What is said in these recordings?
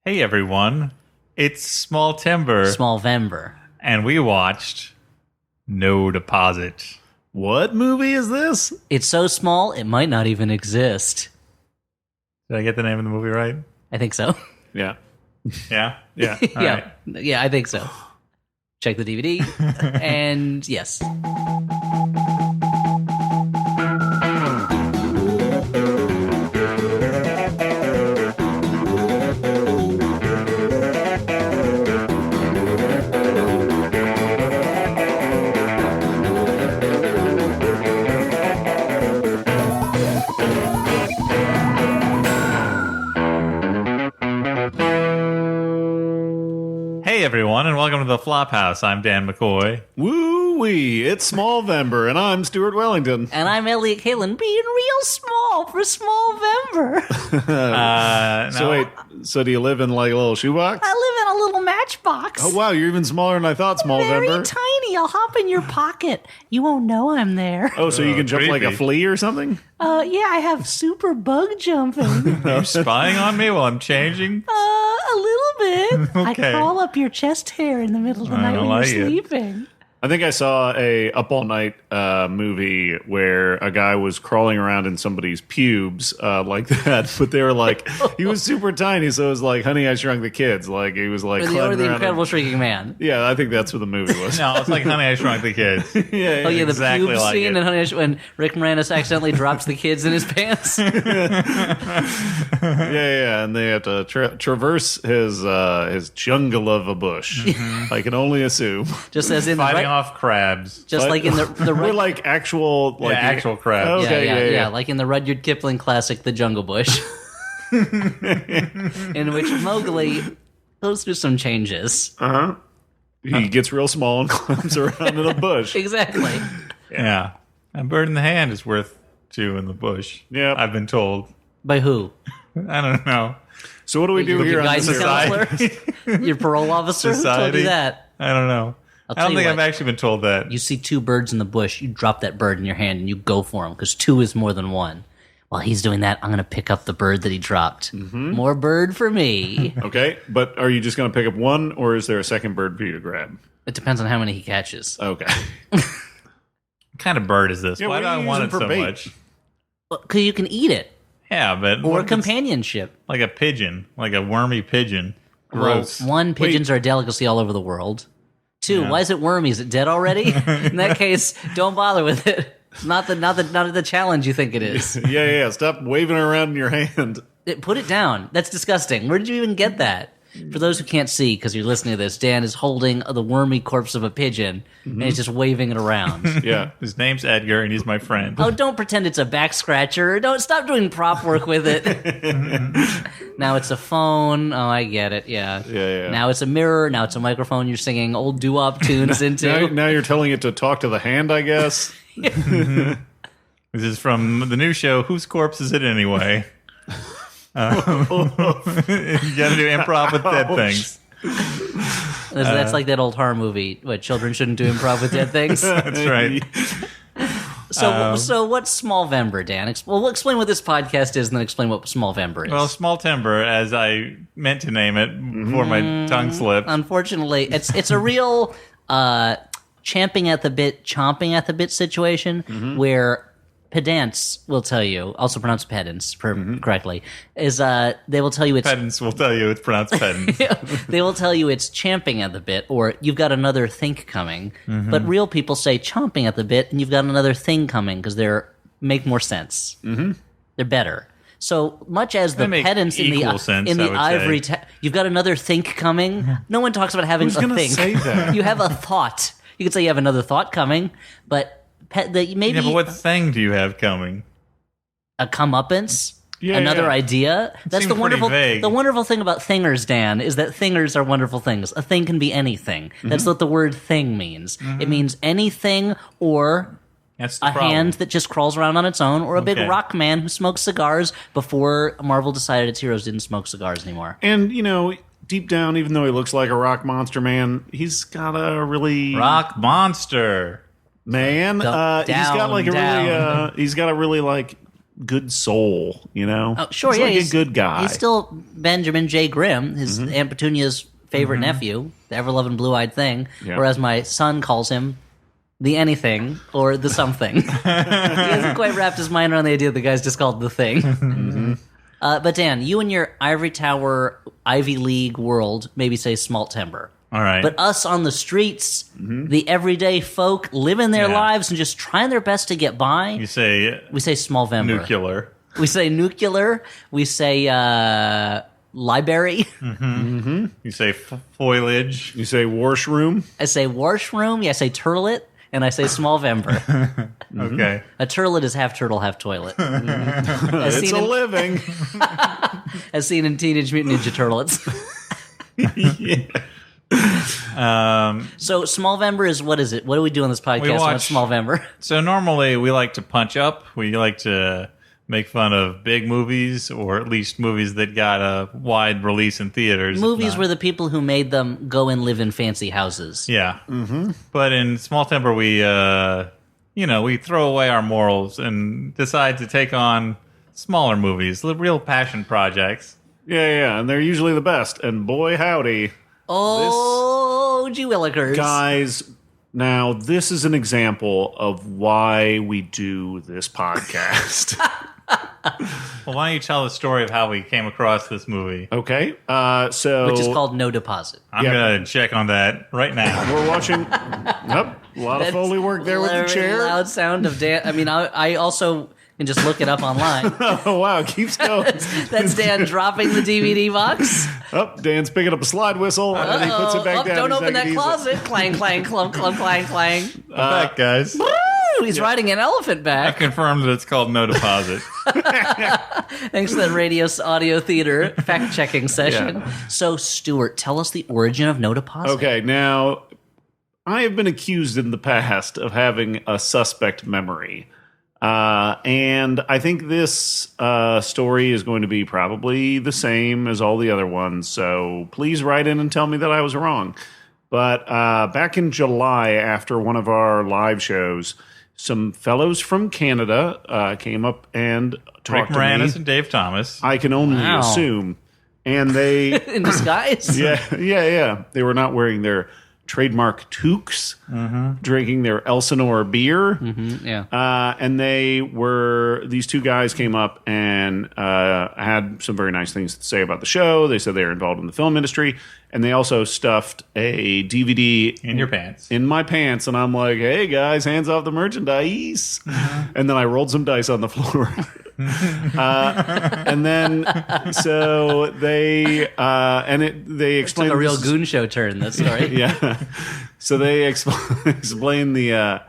Hey everyone, it's Small Timber, Smallvember. and we watched No Deposit. What movie is this? It's so small, it might not even exist. Did I get the name of the movie right? I think so. Yeah. Yeah? Yeah. All yeah. right. Yeah, I think so. Check the DVD. And yes. Hey everyone, and welcome to the Flophouse. I'm Dan McCoy. Woo-wee. It's Smallvember, and I'm Stuart Wellington. And I'm Elliot Kalin, being real small for Smallvember. So wait, so do you live in like a little shoebox? I live in a little matchbox. Oh wow, you're even smaller than I thought, Very Smallvember. tiny. I'll hop in your pocket. You won't know I'm there. Oh, so you can jump like a creepy. flea or something? Yeah, I have super bug jumping. Are you spying on me while I'm changing? A little bit. Okay. I crawl up your chest hair in the middle of the I night don't when like you're it. sleeping. I think I saw a Up All Night movie where a guy was crawling around in somebody's pubes like that, but they were like, he was super tiny, so it was like Honey, I Shrunk the Kids. Like he was like Or the climbing around. Incredible Shrinking Man. Yeah, I think that's what the movie was. No, it's like Honey, I Shrunk the Kids. yeah, Oh yeah, the Exactly pube like scene it. and Honey, when Rick Moranis accidentally drops the kids in his pants. yeah, and they have to traverse his jungle of a bush. I can only assume. Just as in the Fighting right, off crabs. just like in the We're right, like actual, like actual crabs. Okay, yeah, like in the Rudyard Kipling classic, The Jungle Bush, in which Mowgli goes through some changes. He gets real small and climbs around in a bush. Exactly. Yeah. A bird in the hand is worth two in the bush. Yep. I've been told. By who? I don't know. So what do we do Your here on guidance this? society. counselor? Your parole officer? Who told Society. you that? I don't know. I tell don't you think what. I've actually been told that. You see two birds in the bush, you drop that bird in your hand and you go for him because two is more than one. While he's doing that, I'm going to pick up the bird that he dropped. More bird for me. Okay, but are you just going to pick up one, or is there a second bird for you to grab? It depends on how many he catches. Okay. What kind of bird is this? Yeah, Why what do are I you want it using for so bait? much? Because you can eat it. Yeah, but Or what if it's companionship. like a pigeon, like a wormy pigeon. Gross. Well, one, pigeons are a delicacy all over the world. Two, why is it wormy? Is it dead already? In that case, don't bother with it. Not the challenge you think it is. yeah. Stop waving it around in your hand. Put it down. That's disgusting. Where did you even get that? For those who can't see, because you're listening to this, Dan is holding the wormy corpse of a pigeon, and he's just waving it around. Yeah. His name's Edgar, and he's my friend. Oh, don't pretend it's a back scratcher. Don't stop doing prop work with it. Now it's a phone. Oh, I get it. Yeah. Yeah. Now it's a mirror. Now it's a microphone you're singing old doo-wop tunes into. Now you're telling it to talk to the hand, I guess. This is from the new show, Whose Corpse Is It Anyway? You gotta do improv with dead things. That's like that old horror movie. What, children shouldn't do improv with dead things? That's right. So what's Smallvember, Dan? We'll explain what this podcast is, and then explain what Smallvember is. Well, Small Timber, as I meant to name it before my tongue slipped. Unfortunately, it's a real chomping at the bit situation where pedants will tell you, also pronounced pedants correctly, is they will tell you it's Pedants will tell you it's pronounced pedants. they will tell you it's champing at the bit, or you've got another think coming. But real people say chomping at the bit, and you've got another thing coming because they're make more sense. They're better. So much as the They make pedants in equal sense, the I would ivory, say. You've got another think coming. No one talks about having Who's a gonna think. say that? You have a thought. You could say you have another thought coming, but maybe Yeah, but what thing do you have coming? a comeuppance. Yeah, Another yeah. idea. That's seems the wonderful. pretty vague. The wonderful thing about thingers, Dan, is that thingers are wonderful things. A thing can be anything. That's what the word thing means. It means anything, or That's the a problem. hand that just crawls around on its own, or a big Okay. rock man who smokes cigars before Marvel decided its heroes didn't smoke cigars anymore. And, deep down, even though he looks like a rock monster man, he's got a really... Rock Monster. Man, he's got like a down. really, he's got a really like good soul, you know? Oh, sure, he's yeah, like he's a good guy. He's still Benjamin J. Grimm, his Aunt Petunia's favorite nephew, the ever-loving blue-eyed thing, Yeah. or as my son calls him, the anything, or the something. He hasn't quite wrapped his mind around the idea that the guy's just called the thing. But Dan, you and your Ivory Tower, Ivy League world maybe say small timber. All right. But us on the streets, the everyday folk living their Yeah. lives and just trying their best to get by, you say we say small vember. nuclear. We say nuclear. We say library. You say foliage. You say washroom? I say washroom. Yeah, I say turlet. And I say small vember. Okay. A turlet is half turtle, half toilet. As It's seen a in- living. as seen in Teenage Mutant Ninja Turtles. So Smallvember is, what is it? What do we do on this podcast on watch- Smallvember? So normally we like to punch up. We like to make fun of big movies, or at least movies that got a wide release in theaters. Movies If not- where the people who made them go and live in fancy houses. Yeah. Mm-hmm. But in Small Timber, we, we throw away our morals and decide to take on smaller movies, the real passion projects. Yeah, and they're usually the best. And boy, howdy. Oh, gee willikers. Guys, now this is an example of why we do this podcast. Well, why don't you tell the story of how we came across this movie? Okay, so Which is called No Deposit. I'm Yeah. going to check on that right now. we're watching. Yep, a lot of Foley work there with the Very chair. loud sound of Dan. I mean, I also can just look it up online. Oh wow, keeps going. That's Dan dropping the DVD box. Oh, Dan's picking up a slide whistle and he puts it back down. Don't He's open like, that he's- clang, clang, clunk, clunk, clang, clang. I'm back, guys. Woo! He's riding an elephant I back. confirmed that it's called No Deposit. Thanks to that radio audio theater fact checking session. So, Stuart, tell us the origin of No Deposit. Okay, now I have been accused in the past of having a suspect memory. And I think this story is going to be probably the same as all the other ones. So please write in and tell me that I was wrong. But back in July, after one of our live shows, some fellows from Canada came up and Rick talked to Moranis me. and Dave Thomas. I can only Wow. assume. And they, In disguise? yeah. They were not wearing their trademark toques, drinking their Elsinore beer. Yeah. And these two guys came up and had some very nice things to say about the show. They said they were involved in the film industry. And they also stuffed a DVD In your pants. in my pants. And I'm like, hey, guys, hands off the merchandise. And then I rolled some dice on the floor. And then, so they, they It's like explained a real this- goon show turn, that story. yeah. So they explain that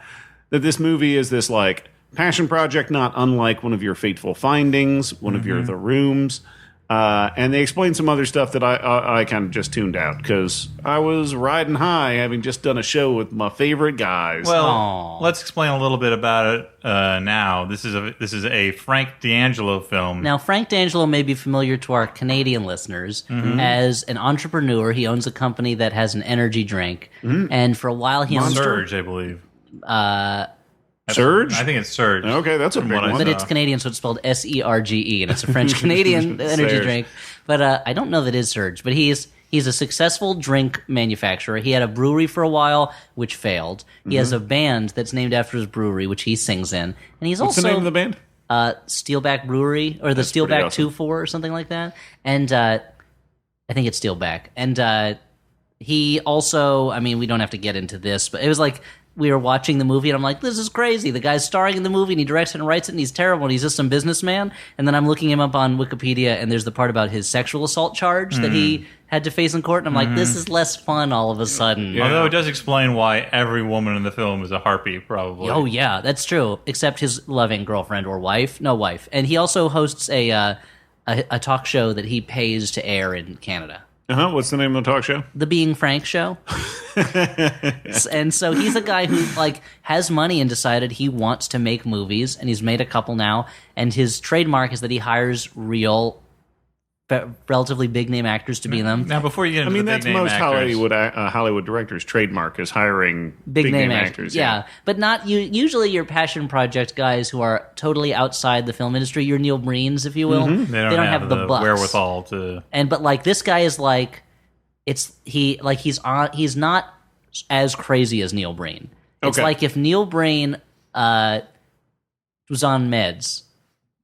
this movie is this like passion project, not unlike one of your Fateful Findings, one of your The Rooms. And they explain some other stuff that I kind of just tuned out because I was riding high, having just done a show with my favorite guys. Well, Aw. let's explain a little bit about it now. This is a Frank D'Angelo film. Now, Frank D'Angelo may be familiar to our Canadian listeners as an entrepreneur. He owns a company that has an energy drink. And for a while, he owned Surge, I believe. Surge? I think it's Surge. Okay, that's a From big what I one. But saw. it's Canadian, so it's spelled Serge, and it's a French Canadian energy Surge. drink. But I don't know that it is Surge. But he's a successful drink manufacturer. He had a brewery for a while, which failed. He has a band that's named after his brewery, which he sings in, and he's What's also the name of the band? Steelback Brewery or the pretty Steelback awesome. 2-4 or something like that. And I think it's Steelback. And he also, I mean, we don't have to get into this, but it was like we were watching the movie and I'm like, this is crazy. The guy's starring in the movie and he directs it and writes it and he's terrible and he's just some businessman. And then I'm looking him up on Wikipedia and there's the part about his sexual assault charge that he had to face in court. And I'm like, this is less fun all of a sudden. Yeah. Although it does explain why every woman in the film is a harpy, probably. Oh yeah, that's true. Except his loving girlfriend or wife, no wife, and he also hosts a talk show that he pays to air in Canada, What's the name of the talk show? the Being Frank Show. And so he's a guy who like has money and decided he wants to make movies, and he's made a couple now. And his trademark is that he hires real relatively big name actors to be in them. Now, before you get into the that's big name most actors, Hollywood directors' trademark is hiring Big name actors. Yeah. But not usually your passion project guys who are totally outside the film industry. Your Neil Breens, if you will. they don't have the bucks. wherewithal to. But like this guy is like, he's not as crazy as Neil Breen. It's like if Neil Breen was on meds,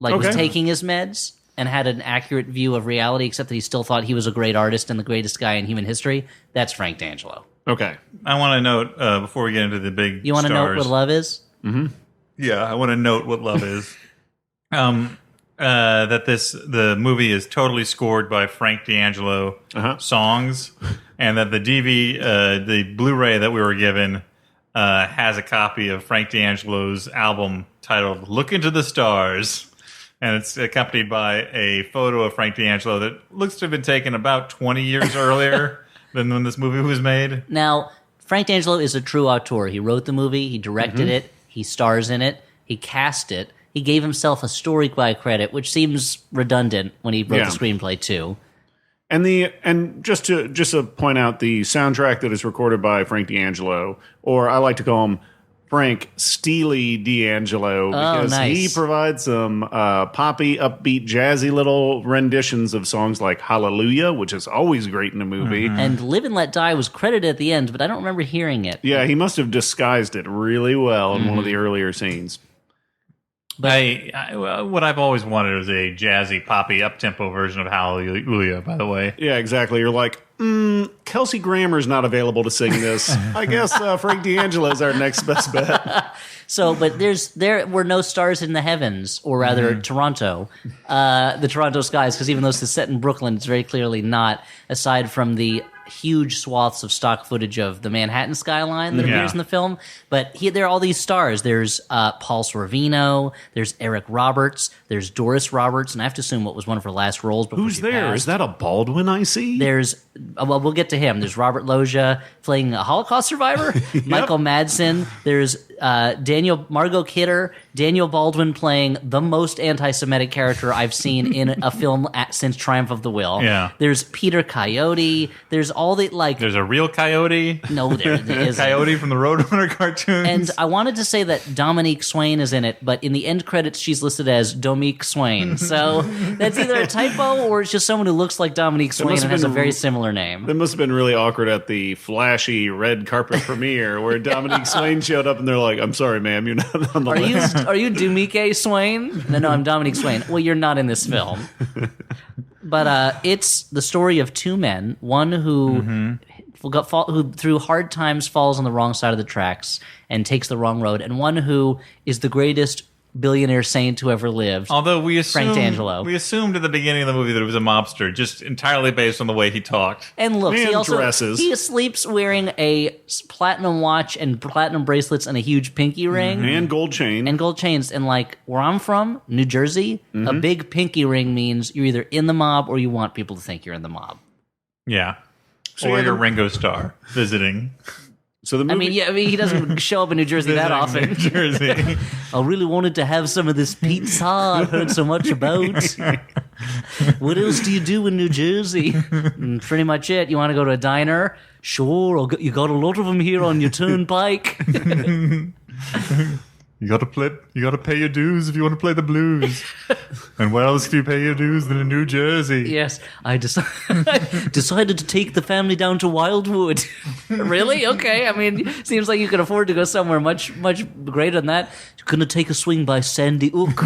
was taking his meds and had an accurate view of reality, except that he still thought he was a great artist and the greatest guy in human history. That's Frank D'Angelo. Okay. I want to note before we get into the big. You want to note what love is? Mm-hmm. Yeah, I want to note what love is. That the movie is totally scored by Frank D'Angelo songs, and that the Blu-ray that we were given has a copy of Frank D'Angelo's album titled "Look Into the Stars." And it's accompanied by a photo of Frank D'Angelo that looks to have been taken about 20 years earlier than when this movie was made. Now, Frank D'Angelo is a true auteur. He wrote the movie, he directed it, he stars in it, he cast it, he gave himself a story by credit, which seems redundant when he wrote the screenplay too. And just to point out, the soundtrack that is recorded by Frank D'Angelo, or I like to call him Frank Steely D'Angelo, because he provides some poppy, upbeat, jazzy little renditions of songs like Hallelujah, which is always great in a movie. And Live and Let Die was credited at the end, but I don't remember hearing it. Yeah, he must have disguised it really well in one of the earlier scenes. But what I've always wanted is a jazzy, poppy, up-tempo version of Hallelujah, by the way. Yeah, exactly. You're like, Kelsey Grammer's not available to sing this. I guess Frank D'Angelo's our next best bet. So, but there were no stars in the heavens, or rather Toronto, the Toronto skies, because even though this is set in Brooklyn, it's very clearly not, aside from the huge swaths of stock footage of the Manhattan skyline that appears in the film. But there are all these stars. There's Paul Sorvino, there's Eric Roberts, there's Doris Roberts, and I have to assume what was one of her last roles. Who's there? Passed. Is that a Baldwin I see? There's, well, we'll get to him. There's Robert Loggia playing a Holocaust survivor, Michael Madsen. There's Margot Kidder, Daniel Baldwin playing the most anti-Semitic character I've seen in a film since Triumph of the Will. Yeah. There's Peter Coyote. There's all the, There's a real coyote. No, there isn't. Coyote from the Roadrunner cartoons. And I wanted to say that Dominique Swain is in it, but in the end credits, she's listed as Dominique Swain. So that's either a typo or it's just someone who looks like Dominique Swain and has a very similar name. That must have been really awkward at the flashy red carpet premiere where Dominique Swain showed up and they're like, I'm sorry, ma'am, you're not on the list. Are you Dumike Swain? No, I'm Dominique Swain. Well, you're not in this film. But it's the story of two men, one who through hard times falls on the wrong side of the tracks and takes the wrong road, and one who is the greatest billionaire saint who ever lived. Although we Frank D'Angelo. We assumed at the beginning of the movie that it was a mobster, just entirely based on the way he talked. And looks, dresses. He sleeps wearing a platinum watch and platinum bracelets and a huge pinky ring. And gold chain. And gold chains. And like where I'm from, New Jersey, a big pinky ring means you're either in the mob or you want people to think you're in the mob. Yeah. Or you're Ringo Starr visiting. So the movie, he doesn't show up in New Jersey that often. New Jersey. I really wanted to have some of this pizza I've heard so much about. What else do you do in New Jersey? Pretty much it. You want to go to a diner? Sure. You got a lot of them here on your turnpike. You got to pay your dues if you want to play the blues. And where else do you pay your dues than in New Jersey? Yes, I decided to take the family down to Wildwood. Really? Okay. I mean, seems like you could afford to go somewhere much greater than that. You're going to take a swing by Sandy Hook.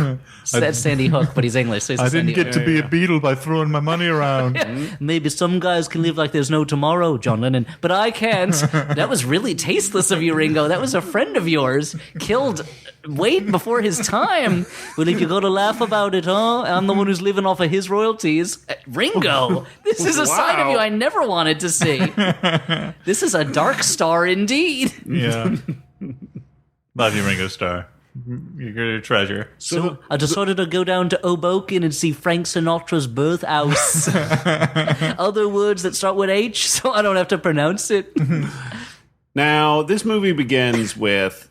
That's Sandy Hook, but he's English. So I didn't get to be a Beatle by throwing my money around. Maybe some guys can live like there's no tomorrow, John Lennon, but I can't. That was really tasteless of you, Ringo. That was a friend of yours killed way before his time. Well, if you're going to laugh about it, huh? I'm the one who's living off of his royalties. Ringo, this is a side of you I never wanted to see. This is a dark star indeed. Yeah. Love you, Ringo Starr. You're a treasure. So I decided to go down to Hoboken and see Frank Sinatra's birth house. Other words that start with H, so I don't have to pronounce it. Now, this movie begins with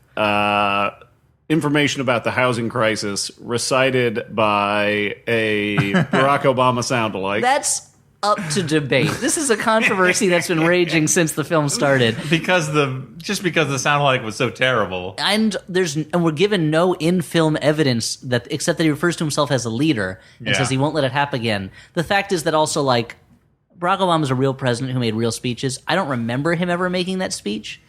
information about the housing crisis recited by a Barack Obama sound-alike. That's up to debate. This is a controversy that's been raging since the film started. Because the sound alike was so terrible. And we're given no in-film evidence except that he refers to himself as a leader and says he won't let it happen again. The fact is that also, like, Barack Obama's a real president who made real speeches. I don't remember him ever making that speech.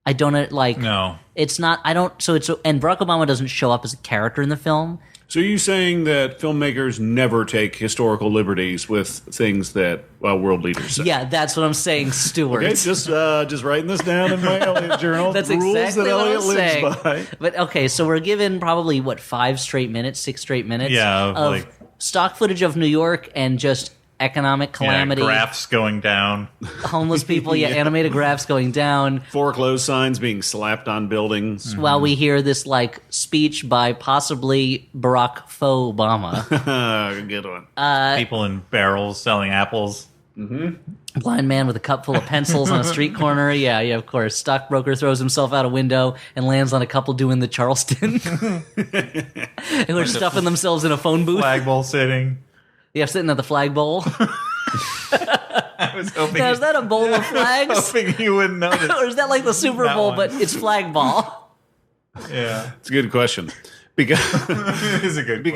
I don't like. No, it's not. I don't. So it's and Barack Obama doesn't show up as a character in the film. So are you saying that filmmakers never take historical liberties with things that world leaders say? Yeah, that's what I'm saying, Stuart. Okay, just writing this down in my Elliot journal. That's rules exactly that what Elliot I'm lives saying. by. But okay, so we're given probably 6 straight minutes Yeah, of like stock footage of New York and just economic calamity, graphs going down, homeless people, animated graphs going down, foreclosed signs being slapped on buildings. while we hear this like speech by possibly Barack Faux Obama. Good one. people in barrels selling apples. Blind man with a cup full of pencils on a street corner. Yeah, of course. Stockbroker throws himself out a window and lands on a couple doing the Charleston. Who are stuffing themselves in a phone booth. Flag bowl sitting. Yeah, sitting at the flag bowl. I was hoping. Now, is that a bowl of flags? Hoping you wouldn't notice. Or is that like the Super That Bowl, one. but it's flag ball? Yeah, It's a good question. Because it is a good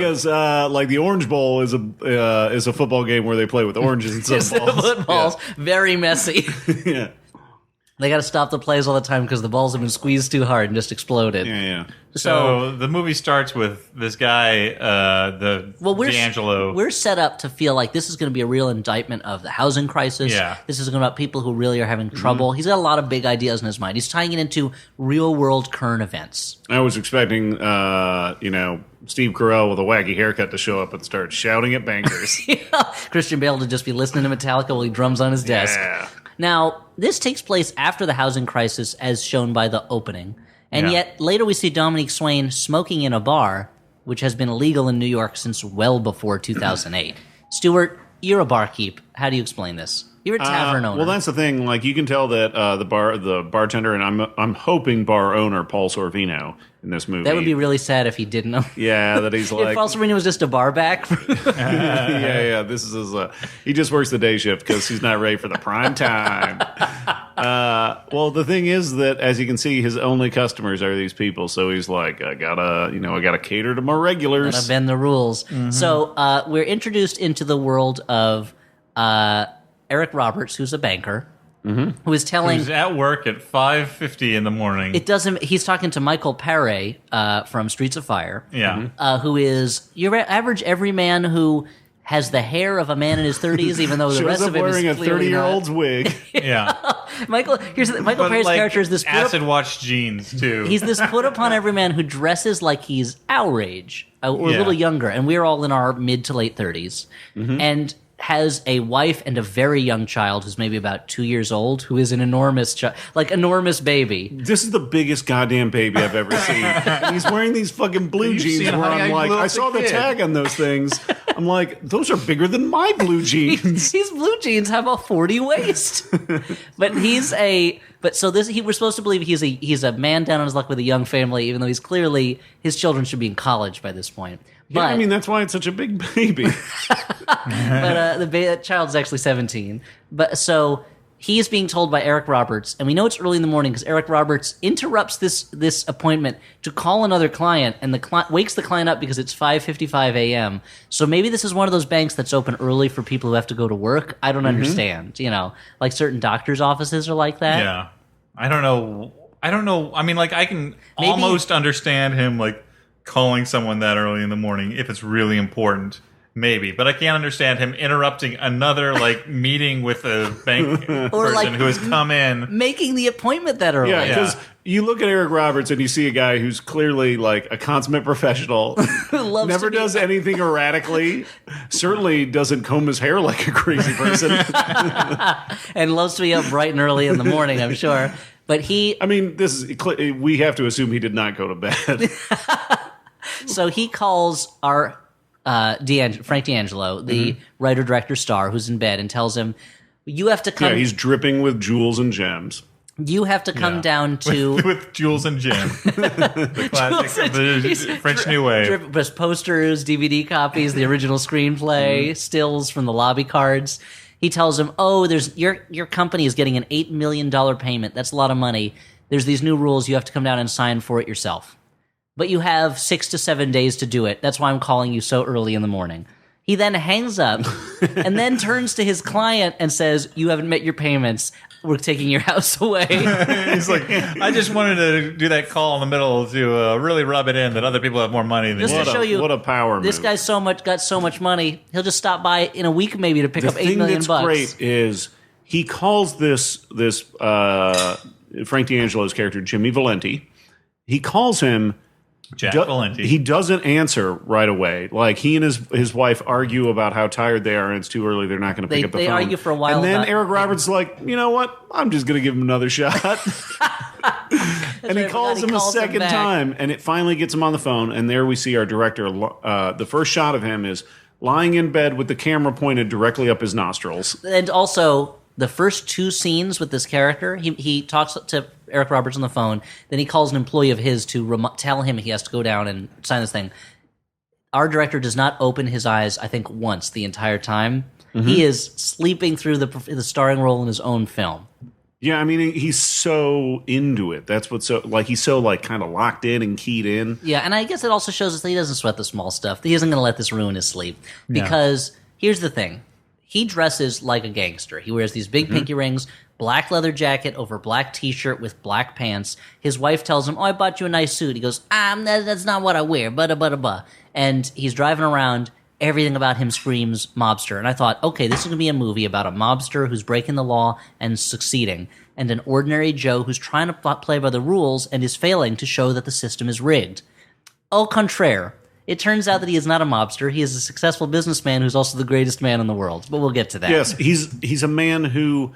like the Orange Bowl is a football game where they play with oranges and Just the footballs. Very messy. Yeah. They got to stop the plays all the time because the balls have been squeezed too hard and just exploded. Yeah. So the movie starts with this guy, D'Angelo. We're set up to feel like this is going to be a real indictment of the housing crisis. Yeah. This is about people who really are having trouble. He's got a lot of big ideas in his mind. He's tying it into real world current events. I was expecting, Steve Carell with a wacky haircut to show up and start shouting at bankers. Christian Bale to just be listening to Metallica while he drums on his desk. Yeah. Now, this takes place after the housing crisis as shown by the opening. And yet, later we see Dominique Swain smoking in a bar, which has been illegal in New York since well before 2008. Stuart, you're a barkeep. How do you explain this? You're a tavern owner. Well, that's the thing. Like, you can tell that the bartender and I'm hoping bar owner Paul Sorvino in this movie. That would be really sad if he didn't know. Yeah, that he's If like, Paul Sorvino was just a bar back. yeah. This is his. He just works the day shift because he's not ready for the prime time. Well, the thing is that, as you can see, his only customers are these people. So he's like, I gotta cater to my regulars. Gotta bend the rules. So we're introduced into the world of Eric Roberts, who's a banker, who is telling. He's at work at 5:50 in the morning. It doesn't. He's talking to Michael Paré from Streets of Fire. Yeah. Who is your average everyman who has the hair of a man in his 30s, even though the Shows rest up of him is wearing a clearly 30-year-old's not. wig. Yeah. Michael Paré's character is this acid wash jeans too. He's this put upon every man who dresses like he's our age or a Yeah. little younger, and we're all in our mid to late 30s, and has a wife and a very young child who's maybe about 2 years old, who is an enormous enormous baby. This is the biggest goddamn baby I've ever seen. And he's wearing these fucking blue You've jeans seen where Honey, I'm I like, Blew Up I the saw the Kid. tag on those things. I'm like, those are bigger than my blue jeans. His blue jeans have a 40 waist, but we're supposed to believe he's a man down on his luck with a young family, even though he's clearly his children should be in college by this point. Yeah, But I mean, that's why it's such a big baby. the child's actually 17. But so he is being told by Eric Roberts, and we know it's early in the morning because Eric Roberts interrupts this appointment to call another client, and wakes the client up because it's 5:55 a.m. So maybe this is one of those banks that's open early for people who have to go to work. I don't understand. Like certain doctors' offices are like that. Yeah. I don't know. I mean, like, I can almost understand him, like, calling someone that early in the morning if it's really important. Maybe, but I can't understand him interrupting another like meeting with a bank person who has come in, making the appointment that early. Yeah, because you look at Eric Roberts and you see a guy who's clearly like a consummate professional, Loves never to be- does anything erratically, certainly doesn't comb his hair like a crazy person. and loves to be up bright and early in the morning, I'm sure. But I mean, we have to assume he did not go to bed. so he calls our Frank D'Angelo, the writer-director star, who's in bed, and tells him, "You have to come." Yeah, he's dripping with jewels and gems. You have to come down to with Jules and Jim, the classic of the French New Wave. Posters, DVD copies, the original screenplay, stills from the lobby cards. He tells him, "Oh, there's your company is getting an $8 million payment. That's a lot of money. There's these new rules. You have to come down and sign for it yourself. But you have 6 to 7 days to do it. That's why I'm calling you so early in the morning." He then hangs up and then turns to his client and says, "You haven't met your payments. We're taking your house away." He's like, "I just wanted to do that call in the middle to really rub it in that other people have more money than Just you." to show you, what a power this move. guy's got so much money. He'll just stop by in a week maybe to pick up $8 million. The thing that's great is he calls this Frank D'Angelo's character Jimmy Valenti. He calls him Jack Valenti. He doesn't answer right away. Like, he and his wife argue about how tired they are and it's too early. They're not going to pick up the phone. They argue for a while. And then about, Eric Roberts is like, "You know what? I'm just going to give him another shot." And he calls him a second time, and it finally gets him on the phone. And there we see our director. The first shot of him is lying in bed with the camera pointed directly up his nostrils. And also, the first 2 scenes with this character, he talks to Eric Roberts on the phone. Then he calls an employee of his to tell him he has to go down and sign this thing. Our director does not open his eyes, I think, once the entire time. Mm-hmm. He is sleeping through the starring role in his own film. Yeah, I mean, he's so into it. That's what's so, like, he's so, like, kind of locked in and keyed in. Yeah, and I guess it also shows us that he doesn't sweat the small stuff. He isn't going to let this ruin his sleep. Because here's the thing. He dresses like a gangster. He wears these big pinky rings, black leather jacket over black T-shirt with black pants. His wife tells him, "Oh, I bought you a nice suit." He goes, "That's not what I wear, blah. And he's driving around. Everything about him screams mobster. And I thought, okay, this is going to be a movie about a mobster who's breaking the law and succeeding, and an ordinary Joe who's trying to play by the rules and is failing to show that the system is rigged. Au contraire. It turns out that he is not a mobster. He is a successful businessman who's also the greatest man in the world. But we'll get to that. Yes, he's a man who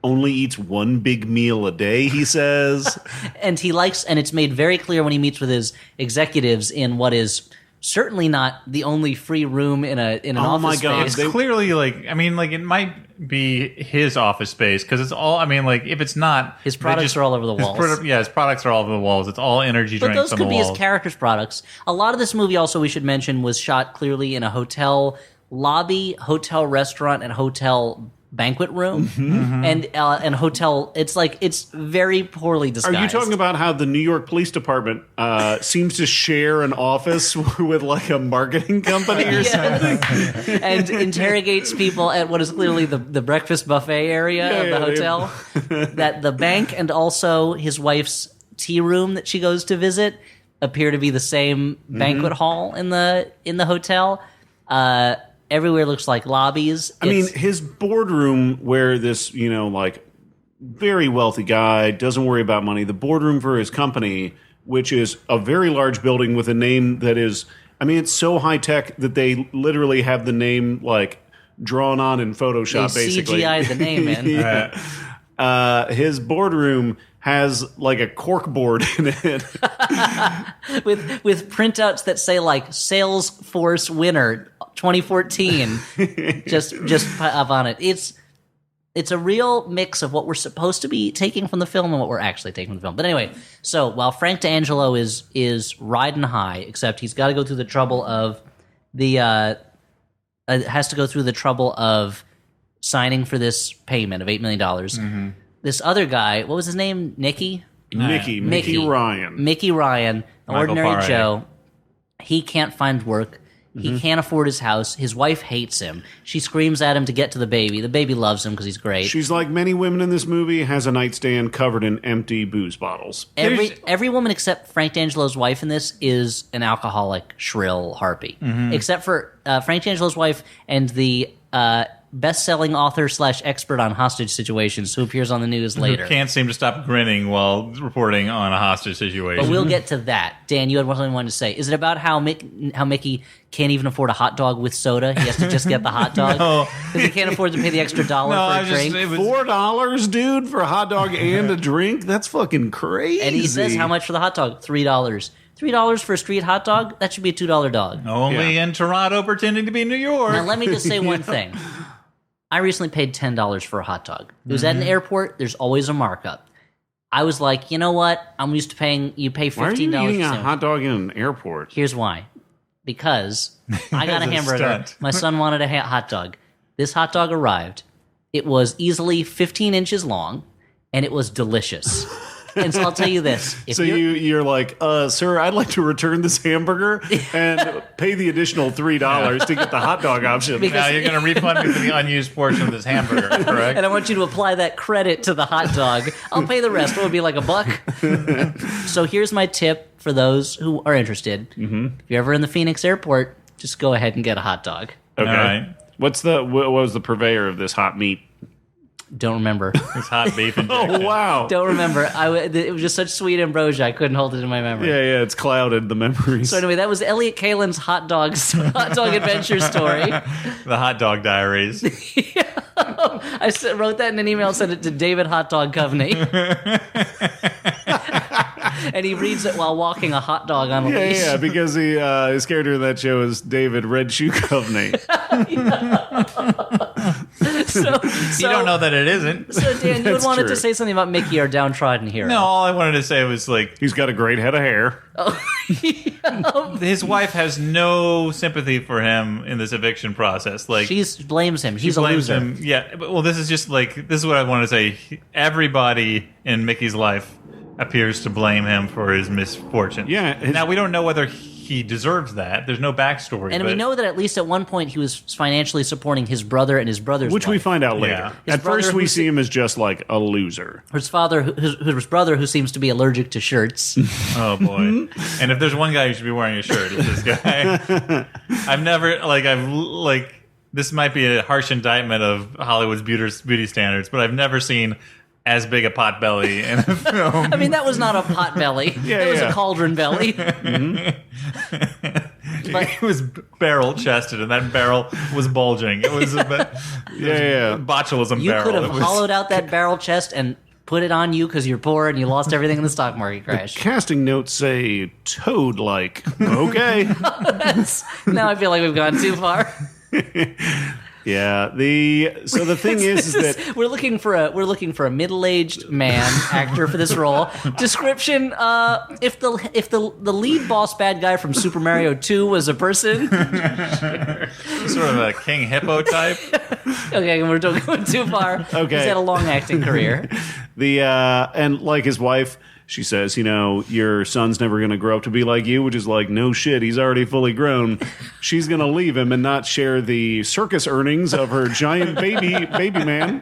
only eats one big meal a day, he says. And it's made very clear when he meets with his executives in what is certainly not the only free room in an office my God, space. It's clearly it might be his office space because it's all. I mean, like, if it's not, His products are all over the walls. His products are all over the walls. It's all energy But drinks those on could the be walls. his character's products. A lot of this movie, also, we should mention, was shot clearly in a hotel lobby, hotel restaurant, and hotel banquet room, and hotel. It's very poorly disguised. Are you talking about how the New York Police Department seems to share an office with, like, a marketing company or something? And interrogates people at what is clearly the breakfast buffet area of the hotel. That the bank and also his wife's tea room that she goes to visit appear to be the same banquet hall in the hotel. Everywhere looks like lobbies. I mean, his boardroom, where this, like, very wealthy guy doesn't worry about money, the boardroom for his company, which is a very large building with a name that is, I mean, it's so high tech that they literally have the name, like, drawn on in Photoshop, they basically. CGI'd the name in. Yeah. His boardroom has, like, a cork board in it. with printouts that say, like, Salesforce winner 2014 just up on it. It's a real mix of what we're supposed to be taking from the film and what we're actually taking from the film. But anyway, so while Frank D'Angelo is riding high, except he's got to go through the trouble of signing for this payment of $8 million. This other guy, what was his name? Mickey Ryan. Mickey Ryan, Michael ordinary Paré. Joe. He can't find work. He can't afford his house. His wife hates him. She screams at him to get to the baby. The baby loves him because he's great. She's like many women in this movie, has a nightstand covered in empty booze bottles. Every woman except Frank D'Angelo's wife in this is an alcoholic, shrill harpy. Except for Frank D'Angelo's wife and the best-selling author / expert on hostage situations who appears on the news later. Who can't seem to stop grinning while reporting on a hostage situation. But we'll get to that. Dan, you had something you wanted to say. Is it about how Mickey can't even afford a hot dog with soda? He has to just get the hot dog? No. Because he can't afford to pay the extra dollar for a drink? $4, dude, for a hot dog and a drink? That's fucking crazy. And he says, how much for the hot dog? $3. $3 for a street hot dog? That should be a $2 dog. Only in Toronto pretending to be New York. Now, let me just say one thing. I recently paid $10 for a hot dog. It was at an airport. There's always a markup. I was like, you know what? I'm used to paying. You pay $15. Why are you eating for a sandwich. hot dog in an airport? Here's why. Because I got a As a hamburger. stunt. My son wanted a hot dog. This hot dog arrived. It was easily 15 inches long, and it was delicious. And so I'll tell you this. If So you're like, sir, I'd like to return this hamburger and pay the additional $3 to get the hot dog option. Now you're going to refund me for the unused portion of this hamburger, correct? and I want you to apply that credit to the hot dog. I'll pay the rest. What would it be, like $1? So here's my tip for those who are interested. Mm-hmm. If you're ever in the Phoenix airport, just go ahead and get a hot dog. Okay. All right. What was the purveyor of this hot meat? Don't remember. It's hot beef and Oh, wow. Don't remember. It was just such sweet ambrosia. I couldn't hold it in my memory. Yeah, it's clouded, the memories. So anyway, that was Elliot Kalin's hot dog adventure story. The hot dog diaries. I wrote that in an email and sent it to David Hot Dog Coveney. And he reads it while walking a hot dog on a leash. Yeah, because his character in that show is David Red Shoe Coveney. So, You don't know that it isn't. So Dan, you had That's wanted true. to say something about Mickey, our downtrodden hero. No, all I wanted to say was like He's got a great head of hair. his wife has no sympathy for him in this eviction process. Like She blames him. He's a blames loser. him. Yeah, but, well, this is what I want to say. Everybody in Mickey's life appears to blame him for his misfortune. Yeah, Now we don't know whether he deserves that. There's no backstory. And but we know that at least at one point he was financially supporting his brother and his brother's Which we wife. find out later. Yeah. His At first, brother we who see him as just like a loser. His father, his brother, who seems to be allergic to shirts. Oh boy! And if there's one guy who should be wearing a shirt, it's this guy. This might be a harsh indictment of Hollywood's beauty standards, but I've never seen as big a pot belly in a film. I mean, that was not a pot belly. That was yeah. a cauldron belly. It was barrel chested, and that barrel was bulging. It was botulism You barrel. could have It was- hollowed out that barrel chest and put it on you because you're poor and you lost everything in the stock market crash. Casting notes say toad-like. Okay. Now I feel like we've gone too far. Yeah. So the thing is that we're looking for a middle-aged man actor for this role. Description: if the lead boss bad guy from Super Mario 2 was a person. sort of a King Hippo type. Okay, we're going too far. Okay. He's had a long acting career. And like his wife, she says, your son's never going to grow up to be like you, which is like, no shit, he's already fully grown. She's going to leave him and not share the circus earnings of her giant baby man.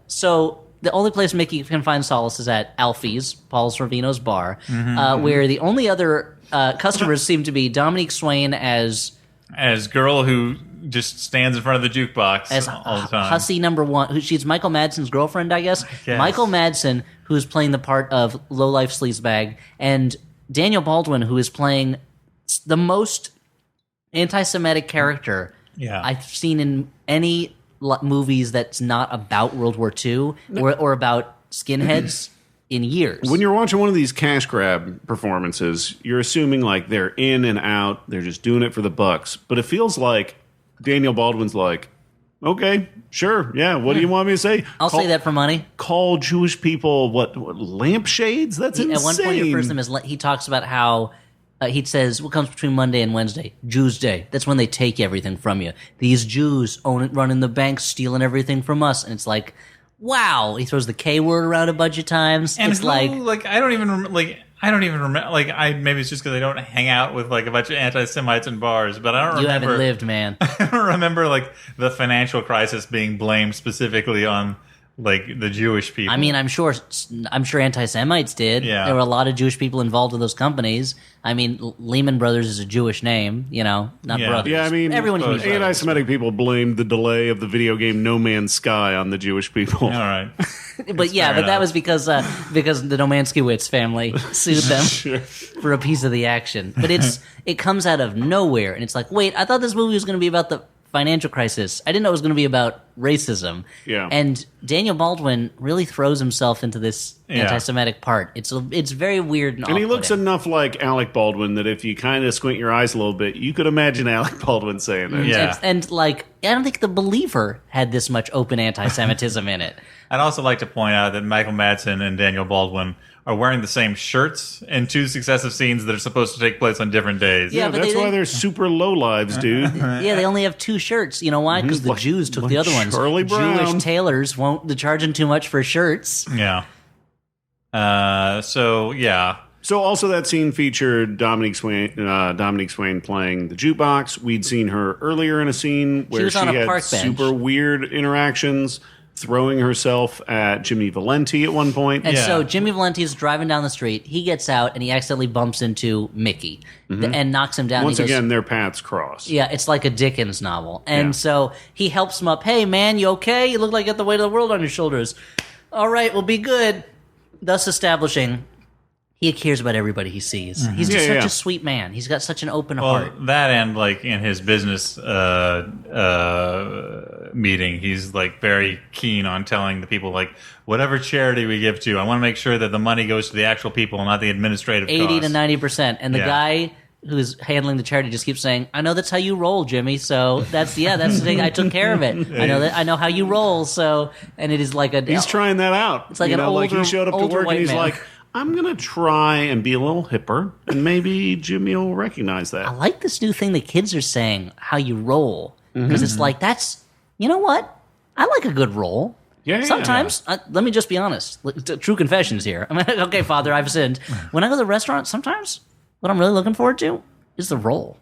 So the only place Mickey can find solace is at Alfie's, Paul Sorvino's bar, where the only other customers seem to be Dominique Swain as girl who just stands in front of the jukebox all the time. Hussy number one. She's Michael Madsen's girlfriend, I guess. Yes. Michael Madsen, who's playing the part of low-life sleazebag, and Daniel Baldwin, who is playing the most anti-Semitic character I've seen in any movies that's not about World War II or about skinheads in years. When you're watching one of these cash grab performances, you're assuming like they're in and out, they're just doing it for the bucks. But it feels like Daniel Baldwin's like, okay, sure, yeah, what do you want me to say? I'll say that for money. Call Jewish people what lampshades? That's insane. At one point, he refers to them as he talks about how he says what comes between Monday and Wednesday, Jews' Day. That's when they take everything from you. These Jews running the banks, stealing everything from us, and it's like, wow. He throws the K word around a bunch of times. And it's like I don't even remember. Maybe it's just because I don't hang out with like a bunch of anti-Semites in bars. But I don't remember. you haven't lived, man. I don't remember like the financial crisis being blamed specifically on like the Jewish people. I mean, I'm sure anti-Semites did. Yeah. There were a lot of Jewish people involved in those companies. I mean, Lehman Brothers is a Jewish name, not Yeah. brothers. Yeah, I mean, everyone can be brothers. anti-Semitic people blamed the delay of the video game No Man's Sky on the Jewish people. all right. But yeah, fair but that enough. was because the Domanskiewicz family sued them for a piece of the action. But it comes out of nowhere, and it's like, wait, I thought this movie was going to be about the financial crisis. I didn't know it was going to be about racism. Yeah. And Daniel Baldwin really throws himself into this anti-Semitic part. It's very weird and he looks off-putting. enough like Alec Baldwin that if you kind of squint your eyes a little bit, you could imagine Alec Baldwin saying it. Yeah. And like, I don't think The Believer had this much open anti-Semitism in it. I'd also like to point out that Michael Madsen and Daniel Baldwin are wearing the same shirts in 2 successive scenes that are supposed to take place on different days. Yeah, Yeah, but that's they- why they're super low lives, dude. Yeah, they only have 2 shirts. You know why? Because the Like- Jews took like the other ones. Charlie Brown. Jewish tailors won't. They're charging too much for shirts. Yeah. So yeah. So also that scene featured Dominique Swain playing the jukebox. We'd seen her earlier in a scene where was she on a had park bench. super weird interactions, throwing herself at Jimmy Valenti at one point. And Yeah. so Jimmy Valenti is driving down the street. He gets out and he accidentally bumps into Mickey and knocks him down. Once He goes, again, their paths cross. yeah, it's like a Dickens novel. And Yeah. so he helps him up. Hey, man, you okay? You look like you got the weight of the world on your shoulders. All right, well, be good. Thus establishing he cares about everybody he sees. He's just such a sweet man. He's got such an open Well, heart. that and like in his business meeting, he's like very keen on telling the people like whatever charity we give to, I want to make sure that the money goes to the actual people, not the administrative 80 costs. to 90%. And the Yeah. guy who's handling the charity just keeps saying, I know that's how you roll, Jimmy. So that's the thing. I took care of it. I know how you roll. So, and it is like a, He's trying that out. It's like you an know, like he older- showed up to older work and white he's man. like, I'm going to try and be a little hipper, and maybe Jimmy will recognize that. I like this new thing the kids are saying, how you roll. Because it's like, that's, you know what? I like a good roll. Yeah, yeah, Sometimes, let me just be honest. True confessions here. I mean, okay, Father, I've sinned. When I go to the restaurant, sometimes what I'm really looking forward to is the roll.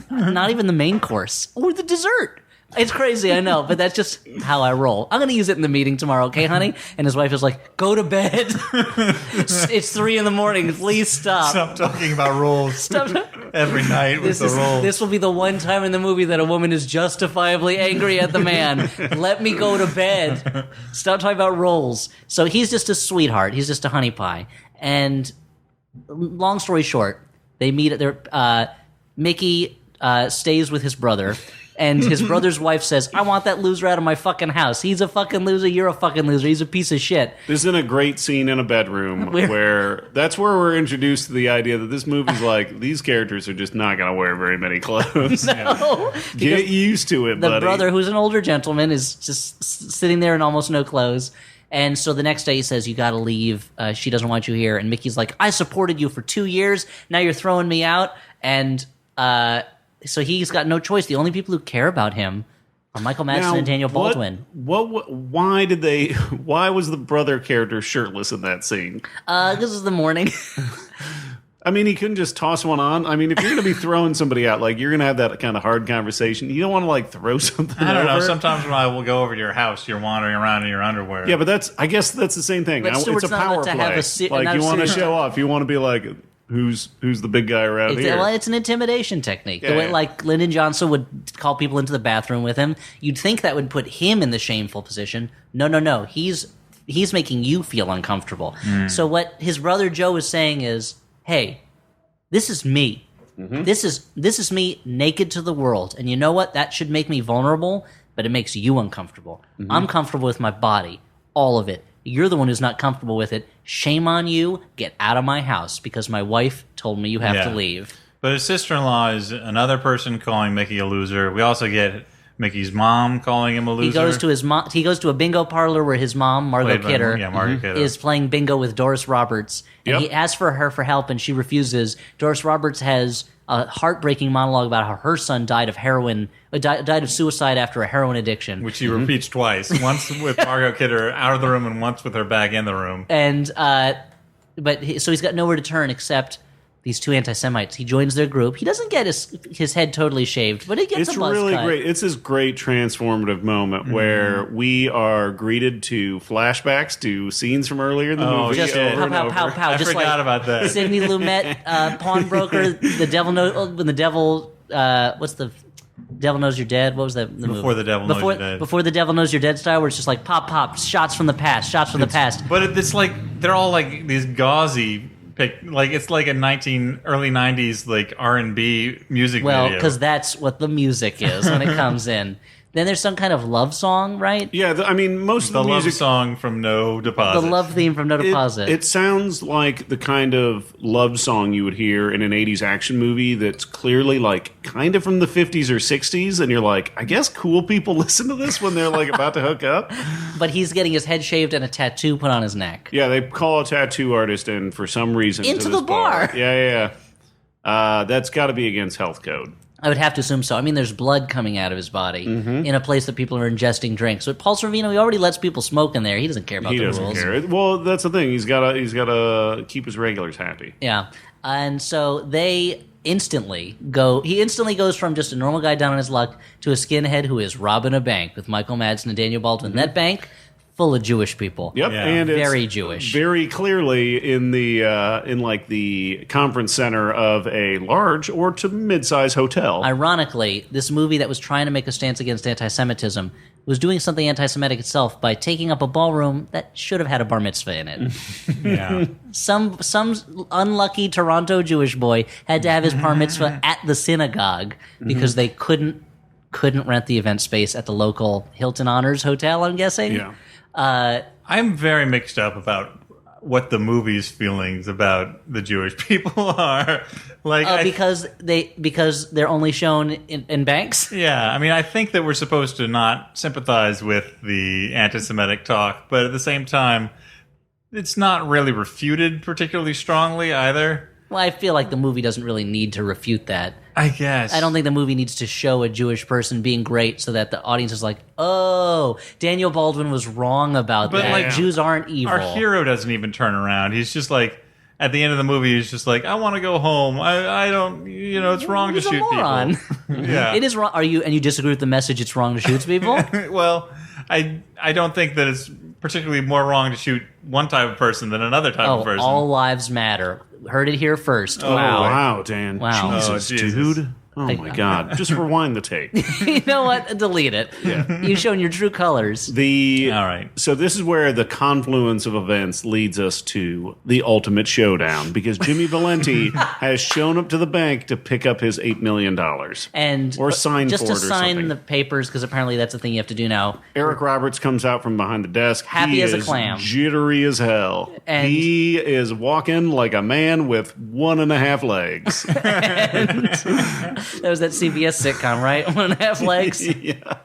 Not even the main course or the dessert. It's crazy, I know, but that's just how I roll. I'm going to use it in the meeting tomorrow, okay, honey? And his wife is like, go to bed. It's 3 a.m. Please stop. Stop talking about roles Stop. every night with the roles. This will be the one time in the movie that a woman is justifiably angry at the man. Let me go to bed. Stop talking about roles. So he's just a sweetheart. He's just a honey pie. And long story short, they meet at their... Mickey stays with his brother. And his brother's wife says, I want that loser out of my fucking house. He's a fucking loser. You're a fucking loser. He's a piece of shit. This is a great scene in a bedroom where that's where we're introduced to the idea that this movie's like, these characters are just not going to wear very many clothes. No. Get used to it, The buddy. brother, who's an older gentleman, is just sitting there in almost no clothes. And so the next day he says, you got to leave. She doesn't want you here. And Mickey's like, I supported you for 2 years. Now you're throwing me out. And so he's got no choice. The only people who care about him are Michael Madsen Now, and Daniel Baldwin. Why was the brother character shirtless in that scene? This is the morning. I mean, he couldn't just toss one on. I mean, if you're going to be throwing somebody out, like, you're going to have that kind of hard conversation. You don't want to, like, throw something I don't know. over. Sometimes when I will go over to your house, you're wandering around in your underwear. Yeah, but I guess that's the same thing. But It's Stewart's a not power allowed to have play. a Like, not you a want to serious- show off. You want to be like, who's the big guy around here? Well, it's an intimidation technique. The Yeah, way, yeah. like, Lyndon Johnson would call people into the bathroom with him. You'd think that would put him in the shameful position. No. He's making you feel uncomfortable. So what his brother Joe is saying is, hey, this is me. Mm-hmm. This is me naked to the world. And you know what? That should make me vulnerable, but it makes you uncomfortable. Mm-hmm. I'm comfortable with my body, all of it. You're the one who's not comfortable with it. Shame on you. Get out of my house because my wife told me you have to Yeah. leave. But his sister-in-law is another person calling Mickey a loser. We also get Mickey's mom calling him a loser. He goes to his mom. He goes to a bingo parlor where his mom, Margot Played by- Kidder, yeah, Margot Kidder. is playing bingo with Doris Roberts, and Yep. he asks for her for help, and she refuses. Doris Roberts has a heartbreaking monologue about how her son died of died of suicide after a heroin addiction, which he repeats twice. Once with Margot Kidder out of the room and once with her back in the room. and so he's got nowhere to turn except these 2 anti-Semites. He joins their group. He doesn't get his head totally shaved, but he gets It's a buzz really cut. great. It's this great transformative moment where we are greeted to flashbacks to sines from earlier in the Oh, movie. just over and pow, over. pow, pow. I just forgot like about that. Sidney Lumet, pawnbroker. The devil knows when the devil. What's the devil knows you're dead? What was that? The Before movie? the Devil Knows You're Dead. Before the devil knows you're dead style, where it's just like pop, pop, shots from the past, shots from the past. But it's like they're all like these gauzy like it's like a early 90s like R&B music Well, video. because that's what the music is when it comes in. Then there's some kind of love song, right? Yeah, I mean, most of the the music... love song from No Deposit. The love theme from No Deposit. It sounds like the kind of love song you would hear in an 80s action movie that's clearly like kind of from the 50s or 60s, and you're like, I guess cool people listen to this when they're like about to hook up. But he's getting his head shaved and a tattoo put on his neck. Yeah, they call a tattoo artist in for some reason Into to this the bar. Yeah. That's got to be against health code. I would have to assume so. I mean, there's blood coming out of his body in a place that people are ingesting drinks. So Paul Sorvino, he already lets people smoke in there. He doesn't care about the rules. He doesn't care. Well, that's the thing. He's gotta keep his regulars happy. Yeah. And so they instantly goes from just a normal guy down on his luck to a skinhead who is robbing a bank with Michael Madsen and Daniel Baldwin. That bank full of Jewish people. Yep, Yeah. and it's Very Jewish. very clearly in the the conference center of a large or to mid-size hotel. Ironically, this movie that was trying to make a stance against anti-Semitism was doing something anti-Semitic itself by taking up a ballroom that should have had a bar mitzvah in it. Yeah. Some unlucky Toronto Jewish boy had to have his bar mitzvah at the synagogue because they couldn't rent the event space at the local Hilton Honors Hotel, I'm guessing. Yeah. I'm very mixed up about what the movie's feelings about the Jewish people are. Like, Because they're only shown in banks? yeah, I mean, I think that we're supposed to not sympathize with the anti-Semitic talk, but at the same time, it's not really refuted particularly strongly either. Well, I feel like the movie doesn't really need to refute that. I guess. I don't think the movie needs to show a Jewish person being great so that the audience is like, oh, Daniel Baldwin was wrong about But, that. like, Jews aren't evil. Our hero doesn't even turn around. He's just like, at the end of the movie, he's just like, I want to go home. I don't, it's wrong He's to a shoot moron. people. Yeah. It is wrong. And you disagree with the message it's wrong to shoot people? Well, I don't think that it's particularly more wrong to shoot one type of person than another type of person. All lives matter. Heard it here first. Oh, Wow. wow, Dan. Wow. Jesus, Oh, Jesus. dude. Oh, my God. Just rewind the tape. You know what? Delete it. Yeah. You've shown your true colors. All right. So this is where the confluence of events leads us to the ultimate showdown, because Jimmy Valenti has shown up to the bank to pick up his $8 million. And Or sign just for to it or sign something. the papers, because apparently that's the thing you have to do now. Eric Roberts comes out from behind the desk. Happy He as a is clam. Jittery as hell. And- he is walking like a man with 1.5 legs. That was that CBS sitcom, right? 1.5 legs. Yeah.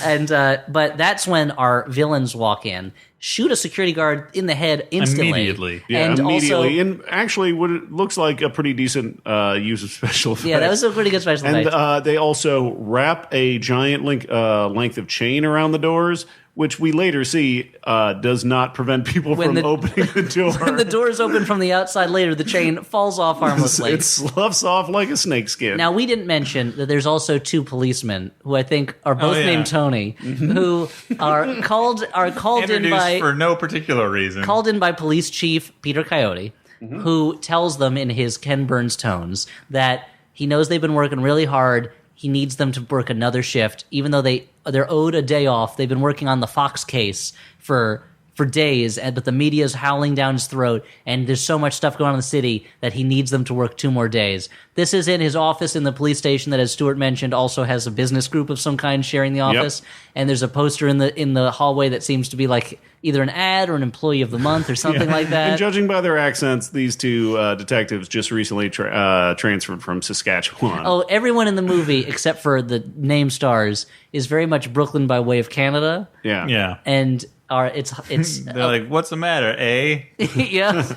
And but that's when our villains walk in, shoot a security guard in the head instantly. Immediately. Yeah, and immediately. Also, And actually, what it looks like a pretty decent use of special effects. yeah, that was a pretty good special And effect. they also wrap a giant length of chain around the doors, which we later see does not prevent people When from the- opening the door. When the doors open from the outside later, the chain falls off harmlessly. It sloughs off like a snakeskin. Now, we didn't mention that there's also two policemen who I think are both yeah. named Tony, who are called in Introduced by for no particular reason. Police Chief Peter Coyote, who tells them in his Ken Burns tones that he knows they've been working really hard. He needs them to work another shift, even though they're owed a day off. They've been working on the Fox case for days, but the media is howling down his throat, and there's so much stuff going on in the city that he needs them to work 2 more days. This is in his office in the police station that, as Stuart mentioned, also has a business group of some kind sharing the office. And there's a poster in the hallway that seems to be like either an ad or an employee of the month or something like that. And judging by their accents, these two detectives just recently transferred from Saskatchewan. Oh, everyone in the movie, except for the name stars, is very much Brooklyn by way of Canada. Yeah. Yeah. And it's They're like, what's the matter, eh? yeah.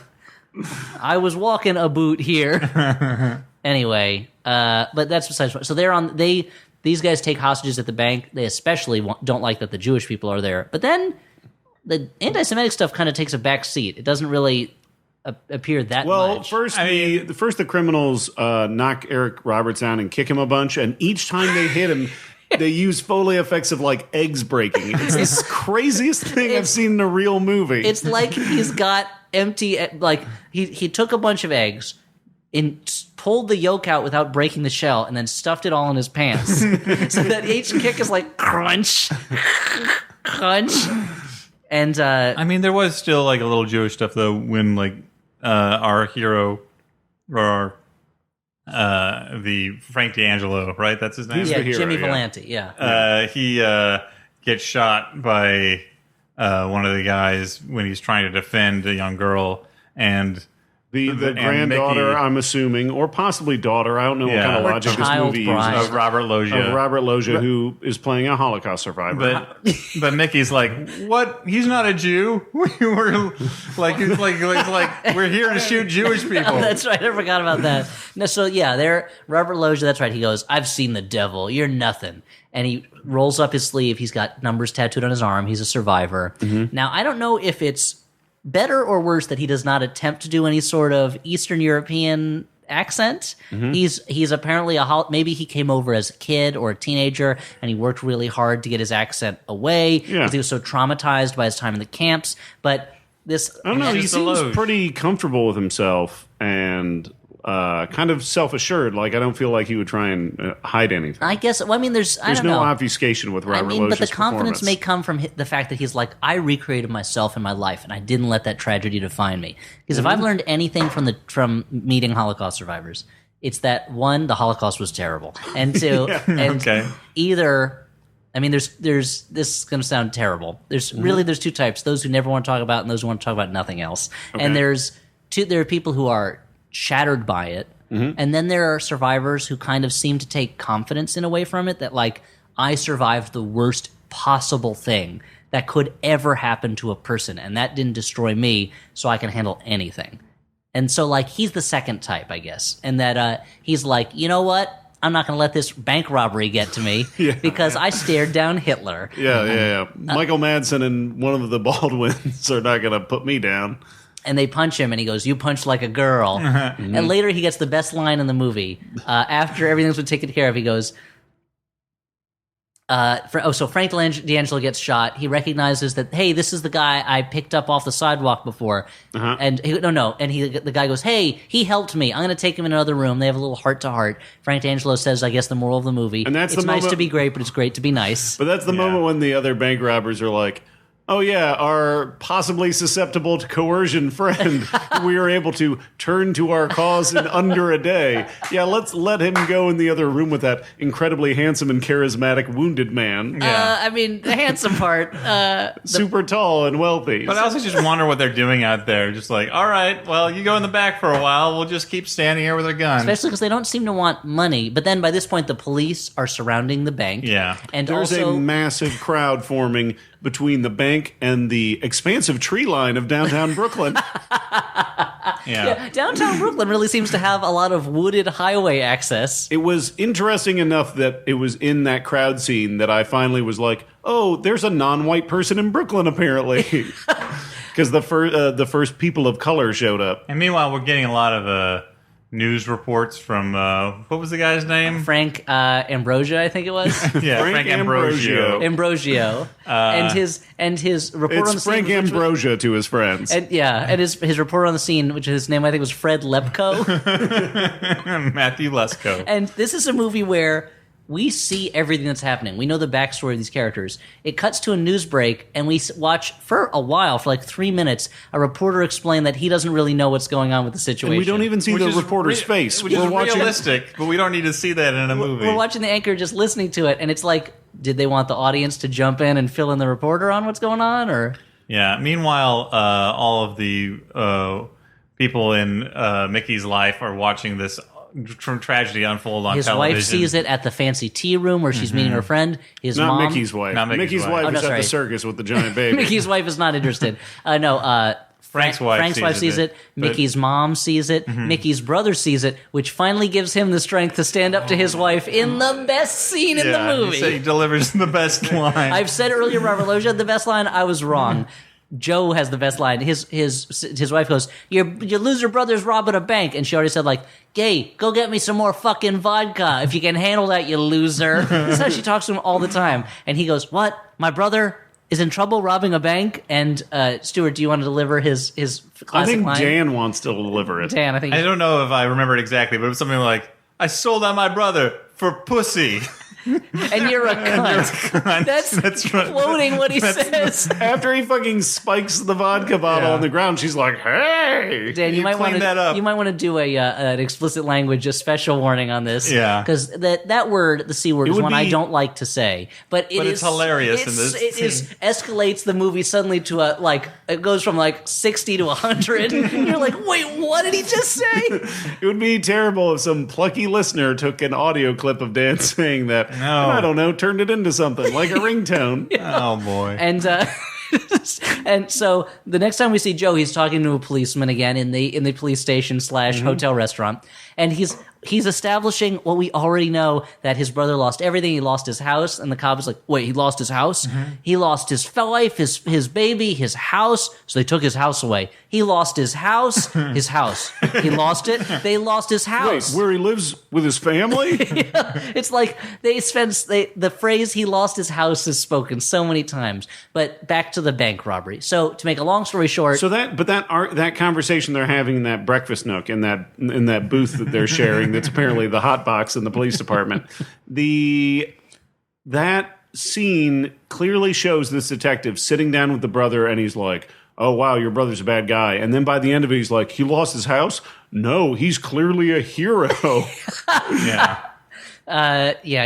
I was walking a boot here. Anyway, but that's besides. So these guys take hostages at the bank. They especially don't like that the Jewish people are there. But then the anti-Semitic stuff kind of takes a back seat. It doesn't really appear that much. First the criminals knock Eric Roberts down and kick him a bunch, and each time they hit him, they use Foley effects of like eggs breaking. It's the craziest thing I've seen in a real movie. It's like he's got empty, like he took a bunch of eggs and pulled the yolk out without breaking the shell, and then stuffed it all in his pants, so that each kick is like crunch, crunch. And I mean, there was still like a little Jewish stuff though when like our hero, or the Frank D'Angelo, right? That's his name? He's Yeah, the hero, Jimmy yeah. Valenti, yeah. He gets shot by one of the guys when he's trying to defend a young girl, and The and granddaughter, Mickey- I'm assuming, or possibly daughter. I don't know Yeah. what kind of Or logic this child movie bride. uses. of Robert Loggia. Of Robert Loggia, who is playing a Holocaust survivor. But Mickey's like, what? He's not a Jew. We're like we're here to shoot Jewish people. That's right. I forgot about that. No, so yeah, there, Robert Loggia. That's right. He goes, "I've seen the devil. You're nothing." And he rolls up his sleeve. He's got numbers tattooed on his arm. He's a survivor. Now, I don't know if it's better or worse that he does not attempt to do any sort of Eastern European accent. He's apparently maybe he came over as a kid or a teenager and he worked really hard to get his accent away because he was so traumatized by his time in the camps. But this, I don't know. He Just seems Deloge. pretty comfortable with himself and kind of self-assured. Like, I don't feel like he would try and hide anything. I guess. Well, I mean, there's There's don't no know. obfuscation with Robert Loggia's but the confidence performance. may come from the fact that he's like, I recreated myself in my life, and I didn't let that tragedy define me. Because if I've learned anything from meeting Holocaust survivors, it's that one, the Holocaust was terrible, and two, and Okay. either. I mean, there's this is going to sound terrible. There's two types: those who never want to talk about, and those who want to talk about nothing else. And there are people who are shattered by it. And then there are survivors who kind of seem to take confidence in away from it, that like, I survived the worst possible thing that could ever happen to a person, and that didn't destroy me, so I can handle anything. And so like, he's the second type, I guess, and that he's like, you know what? I'm not going to let this bank robbery get to me because I stared down Hitler. Yeah. Michael Madsen and one of the Baldwins are not going to put me down. And they punch him, and he goes, "You punch like a girl." And later, he gets the best line in the movie. After everything's been taken care of, he goes, so Frank D'Angelo gets shot. He recognizes that, hey, this is the guy I picked up off the sidewalk before. And the guy goes, hey, he helped me. I'm going to take him in another room. They have a little heart-to-heart. Frank D'Angelo says, I guess, the moral of the movie. And that's it's the nice moment- to be great, but it's great to be nice. But that's the moment when the other bank robbers are like, oh yeah, our possibly susceptible to coercion friend, we are able to turn to our cause in under a day. Yeah, let's let him go in the other room with that incredibly handsome and charismatic wounded man. I mean, the handsome part. Super tall and wealthy. But I also just wonder what they're doing out there. Just like, all right, well, you go in the back for a while. We'll just keep standing here with our gun. Especially because they don't seem to want money. But then by this point, the police are surrounding the bank. Yeah. And There's also, a massive crowd forming between the bank and the expansive tree line of downtown Brooklyn. Yeah. downtown Brooklyn really seems to have a lot of wooded highway access. It was interesting enough that it was in that crowd scene that I finally was like, oh, there's a non-white person in Brooklyn, apparently. Because the first people of color showed up. And meanwhile, we're getting a lot of news reports from, what was the guy's name? Frank Ambrosia, I think it was. Yeah, Frank Ambrosio. Ambrosio. And his report on the It's scene. Frank Ambrosia to his friends. And his reporter on the scene, which his name I think was Fred Lepko. Matthew Lesko. And this is a movie where we see everything that's happening. We know the backstory of these characters. It cuts to a news break, and we watch for a while, for like 3 minutes, a reporter explain that he doesn't really know what's going on with the situation. And we don't even see Which the is reporter's face. Which is We're watching. realistic, but we don't need to see that in a movie. We're watching the anchor just listening to it, and it's like, did they want the audience to jump in and fill in the reporter on what's going on, or? Yeah. Meanwhile, all of the people in Mickey's life are watching this tragedy unfold on His television. wife sees it at the fancy tea room where she's meeting her friend. His Not mom, Mickey's wife. Not Mickey's wife. wife Oh, no, is at sorry. the circus with the giant baby. Mickey's wife is not interested. Frank's wife sees it. Mickey's mom sees it. Mickey's brother sees it, which finally gives him the strength to stand up to his wife in the best scene in the Yeah, movie. he delivers the best line. I've said earlier, Robert Loggia had the best line. I was wrong. Joe has the best line. His wife goes, your loser brother's robbing a bank. And she already said, like, Gay, go get me some more fucking vodka. If you can handle that, you loser. That's how she talks to him all the time. And he goes, what? My brother is in trouble robbing a bank? And Stuart, do you want to deliver his I classic think line? Dan wants to deliver it. Dan, I think. I don't know if I remember it exactly, but it was something like, I sold out my brother for pussy. and you're a cunt. That's quoting what he says. After he fucking spikes the vodka bottle on the ground, she's like, "Hey, Dan, you might want to that up. You might want to do an explicit language, a special warning on this. Yeah, because that word, the C word, is one I don't like to say. But it's hilarious in this. It escalates the movie suddenly to it goes from 60 to 100. You're like, wait, what did he just say? It would be terrible if some plucky listener took an audio clip of Dan saying that. No. I don't know, turned it into something like a ringtone. Oh boy! And and so the next time we see Joe, he's talking to a policeman again in the police station / hotel restaurant, and he's establishing what we already know, that his brother lost everything. He lost his house, and the cop is like, wait, he lost his house? He lost his wife, his baby, his house, so they took his house away. He lost his house. He lost it. They lost his house. Wait, where he lives with his family? Yeah, it's like the phrase "he lost his house" is spoken so many times. But back to the bank robbery. So to make a long story short, So that conversation they're having in that breakfast nook in that booth that they're sharing, that's apparently the hot box in the police department. That scene clearly shows this detective sitting down with the brother, and he's like, "Oh wow, your brother's a bad guy." And then by the end of it, he's like, "He lost his house? No, he's clearly a hero." Yeah.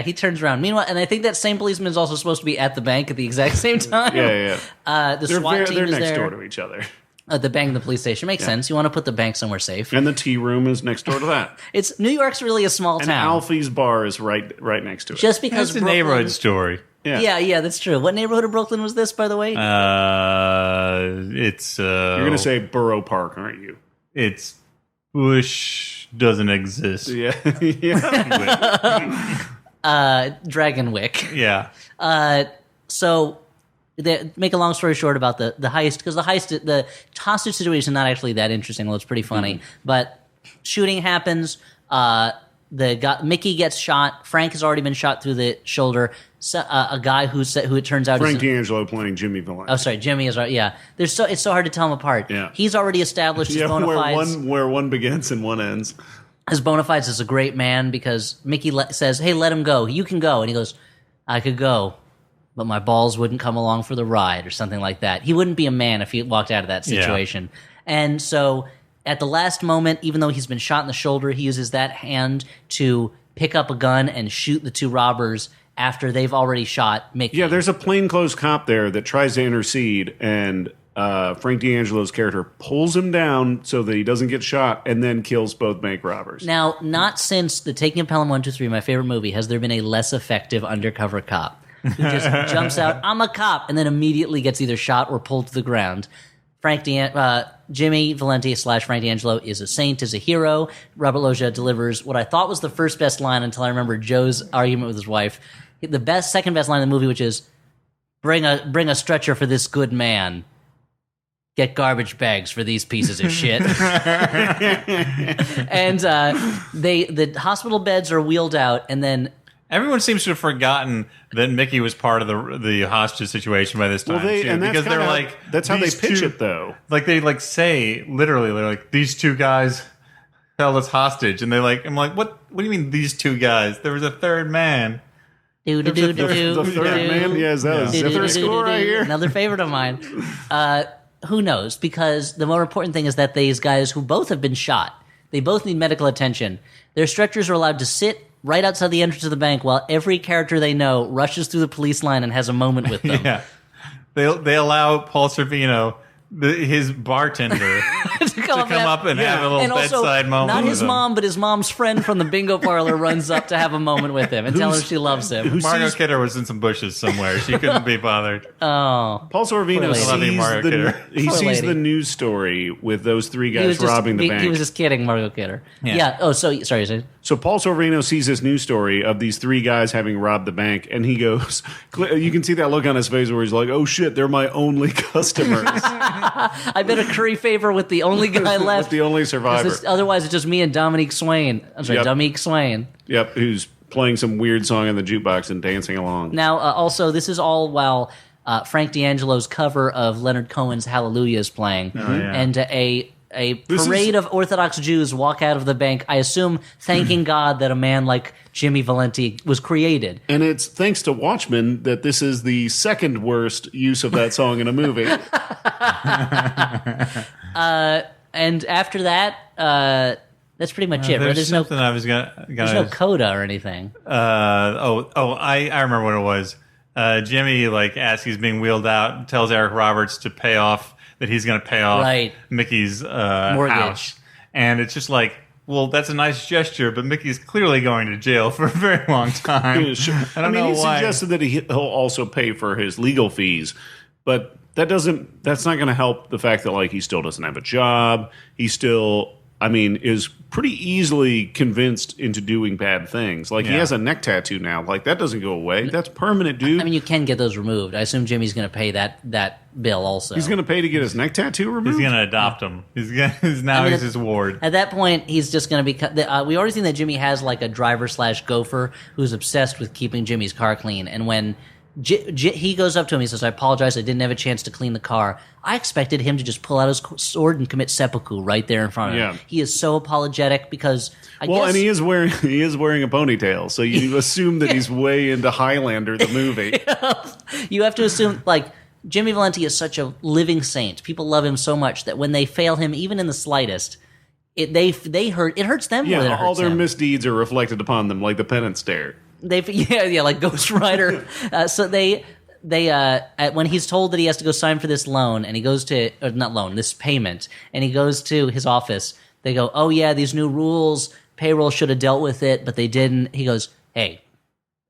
he turns around. Meanwhile, and I think that same policeman is also supposed to be at the bank at the exact same time. Yeah. The SWAT team they're is next there. door to each other. The bank and the police station makes sense. You want to put the bank somewhere safe. And the tea room is next door to that. It's New York's really a small And town. Alfie's bar is right next to it. Just because It's a Brooklyn- neighborhood story. Yeah, that's true. What neighborhood of Brooklyn was this, by the way? It's You're going to say Borough Park, aren't you? It's Bush doesn't exist. Yeah. Dragonwick. Yeah. So, make a long story short about the heist, because the hostage situation is not actually that interesting, although it's pretty funny. But shooting happens. Mickey gets shot. Frank has already been shot through the shoulder. So, a guy who it turns out Frank is D'Angelo playing Jimmy Valenti. Oh, sorry, Jimmy is right. Yeah, it's so hard to tell them apart. Yeah. He's already established his bona fides. where one begins and one ends. His bona fides as a great man, because Mickey says, "Hey, let him go. You can go," and he goes, "I could go, but my balls wouldn't come along for the ride," or something like that. He wouldn't be a man if he walked out of that situation. Yeah. And so at the last moment, even though he's been shot in the shoulder, he uses that hand to pick up a gun and shoot the two robbers after they've already shot Mickey. Yeah, there's a plainclothes cop there that tries to intercede, and Frank D'Angelo's character pulls him down so that he doesn't get shot, and then kills both bank robbers. Now, not since The Taking of Pelham 1, 2, 3, my favorite movie, has there been a less effective undercover cop who just jumps out, "I'm a cop," and then immediately gets either shot or pulled to the ground. Jimmy Valenti / Frank D'Angelo is a saint, is a hero. Robert Loggia delivers what I thought was the first best line until I remembered Joe's argument with his wife. The second best line in the movie, which is, bring a stretcher for this good man. Get garbage bags for these pieces of shit." And the hospital beds are wheeled out, and then Everyone seems to have forgotten that Mickey was part of the hostage situation by this time. Because they're like, that's how they these pitch two- it, though. Like they say literally, they're like, these two guys held us hostage, and I'm like, what do you mean these two guys? There was a third man. The third man? Yeah, is that a zither score right here? Another favorite of mine. Who knows? Because the more important thing is that these guys who both have been shot, they both need medical attention. Their stretchers are allowed to sit right outside the entrance of the bank while every character they know rushes through the police line and has a moment with them. Yeah, they allow Paul Sorvino, his bartender, to come up and have a little and also, bedside moment. Not with his him. mom, but his mom's friend from the bingo parlor runs up to have a moment with him and tell him she loves him. Margot Kidder was in some bushes somewhere. She couldn't be bothered. Oh, Paul Sorvino sees the news story with those three guys robbing the bank. He was just kidding, Margot Kidder. Yeah. Oh, so sorry. So Paul Sorvino sees this news story of these three guys having robbed the bank, and he goes, you can see that look on his face where he's like, "Oh shit, they're my only customers." I better curry favor with the only guy left. With the only survivor. Otherwise, it's just me and Dominique Swain. I'm sorry, Dominique Swain. Yep, who's playing some weird song on the jukebox and dancing along. Now, also, this is all while Frank D'Angelo's cover of Leonard Cohen's Hallelujah is playing. Oh, yeah. And a a parade of Orthodox Jews walk out of the bank, I assume thanking God that a man like Jimmy Valenti was created. And it's thanks to Watchmen that this is the second worst use of that song in a movie. And after that, that's pretty much it. Right? There's something I was gonna. There's no coda or anything. I remember what it was. Jimmy, as he's being wheeled out, tells Eric Roberts to pay off, that he's going to pay off Mickey's mortgage. House. And it's just like, well, that's a nice gesture, but Mickey's clearly going to jail for a very long time. Yeah, sure. I don't know why. He suggested that he'll also pay for his legal fees, but that's not going to help the fact that he still doesn't have a job. He still, is pretty easily convinced into doing bad things. He has a neck tattoo now. That doesn't go away. That's permanent, dude. You can get those removed. I assume Jimmy's going to pay that bill also. He's going to pay to get his neck tattoo removed? He's going to adopt him. He's his ward. At that point, he's just going to be... we already seen that Jimmy has a driver/gopher who's obsessed with keeping Jimmy's car clean. And when he goes up to him, he says, "I apologize, I didn't have a chance to clean the car." I expected him to just pull out his sword and commit seppuku right there in front of him. He is so apologetic because and he is wearing a ponytail, so you assume that he's way into Highlander the movie. You have to assume Jimmy Valenti is such a living saint. People love him so much that when they fail him, even in the slightest, it hurts them more than it hurts all their him. misdeeds are reflected upon them, like the penance stare. Like Ghost Rider. So they when he's told that he has to go sign for this loan, and he goes to this payment, and he goes to his office, they go, "Oh yeah, these new rules, payroll should have dealt with it, but they didn't." He goes, "Hey,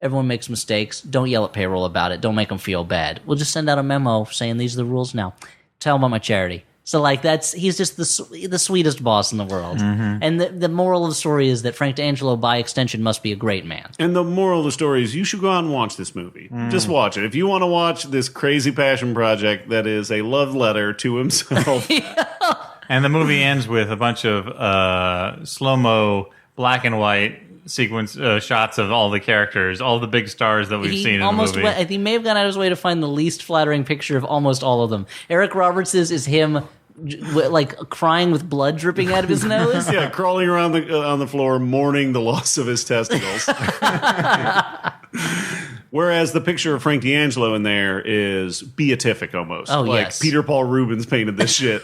everyone makes mistakes. Don't yell at payroll about it. Don't make them feel bad. We'll just send out a memo saying these are the rules now. Tell them about my charity." So he's just the sweetest boss in the world. Mm-hmm. And the moral of the story is that Frank D'Angelo, by extension, must be a great man. And the moral of the story is you should go out and watch this movie. Just watch it. If you want to watch this crazy passion project that is a love letter to himself. And the movie ends with a bunch of slow-mo, black and white sequence shots of all the characters, all the big stars that we've seen in the movie. I think he may have gone out of his way to find the least flattering picture of almost all of them. Eric Roberts's is him crying with blood dripping out of his nose. Yeah, crawling around on the floor, mourning the loss of his testicles. Whereas the picture of Frank D'Angelo in there is beatific almost. Oh, yes. Peter Paul Rubens painted this shit.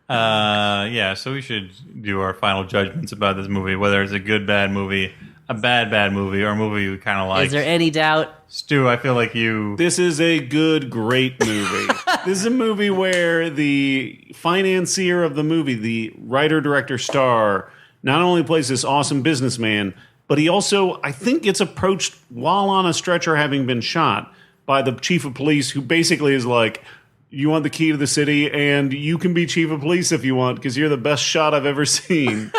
So we should do our final judgments about this movie, whether it's a good, bad movie, a bad movie, or a movie we kind of like. Is there any doubt? Stu, I feel like you... This is a good, great movie. This is a movie where the financier of the movie, the writer, director, star, not only plays this awesome businessman, but he also, I think, gets approached while on a stretcher having been shot by the chief of police, who basically is like, "You want the key to the city, and you can be chief of police if you want, because you're the best shot I've ever seen."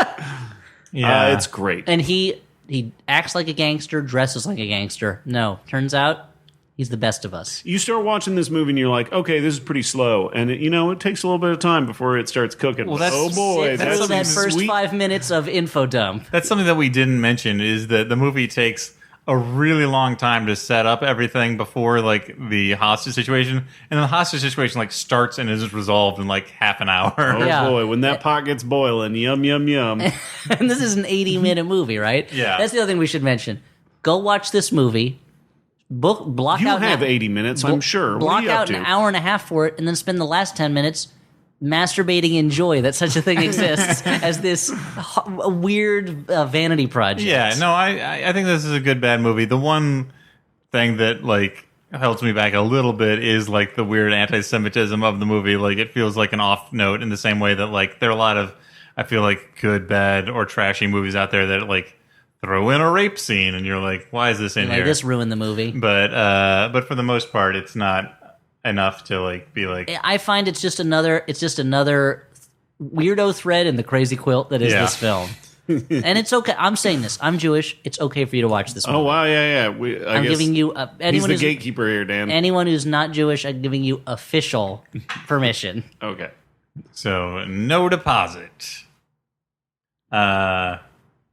It's great. And he acts like a gangster, dresses like a gangster. No, turns out he's the best of us. You start watching this movie and you're like, okay, this is pretty slow. And, it takes a little bit of time before it starts cooking. Well, oh, boy. That's that first 5 minutes of info dump. That's something that we didn't mention, is that the movie takes a really long time to set up everything before the hostage situation, and the hostage situation starts and is resolved in half an hour. Oh boy, when that pot gets boiling, yum yum yum. And this is an 80-minute movie, right? Yeah, that's the other thing we should mention. Go watch this movie. Block you out. You have 80 minutes, I'm sure. Block out an hour and a half for it, and then spend the last 10 minutes masturbating in joy that such a thing exists as this weird vanity project. Yeah, no, I think this is a good bad movie. The one thing that holds me back a little bit is the weird anti-Semitism of the movie. It feels like an off note in the same way that there are a lot of, I feel good, bad, or trashy movies out there that throw in a rape scene, and you're like, why is this in here? This ruined the movie. But for the most part, it's not enough to be I find it's just another weirdo thread in the crazy quilt that is this film. And it's okay. I'm saying this. I'm Jewish. It's okay for you to watch this movie. Oh wow, yeah. I'm giving you he's the gatekeeper here, Dan. Anyone who's not Jewish, I'm giving you official permission. Okay. So no deposit.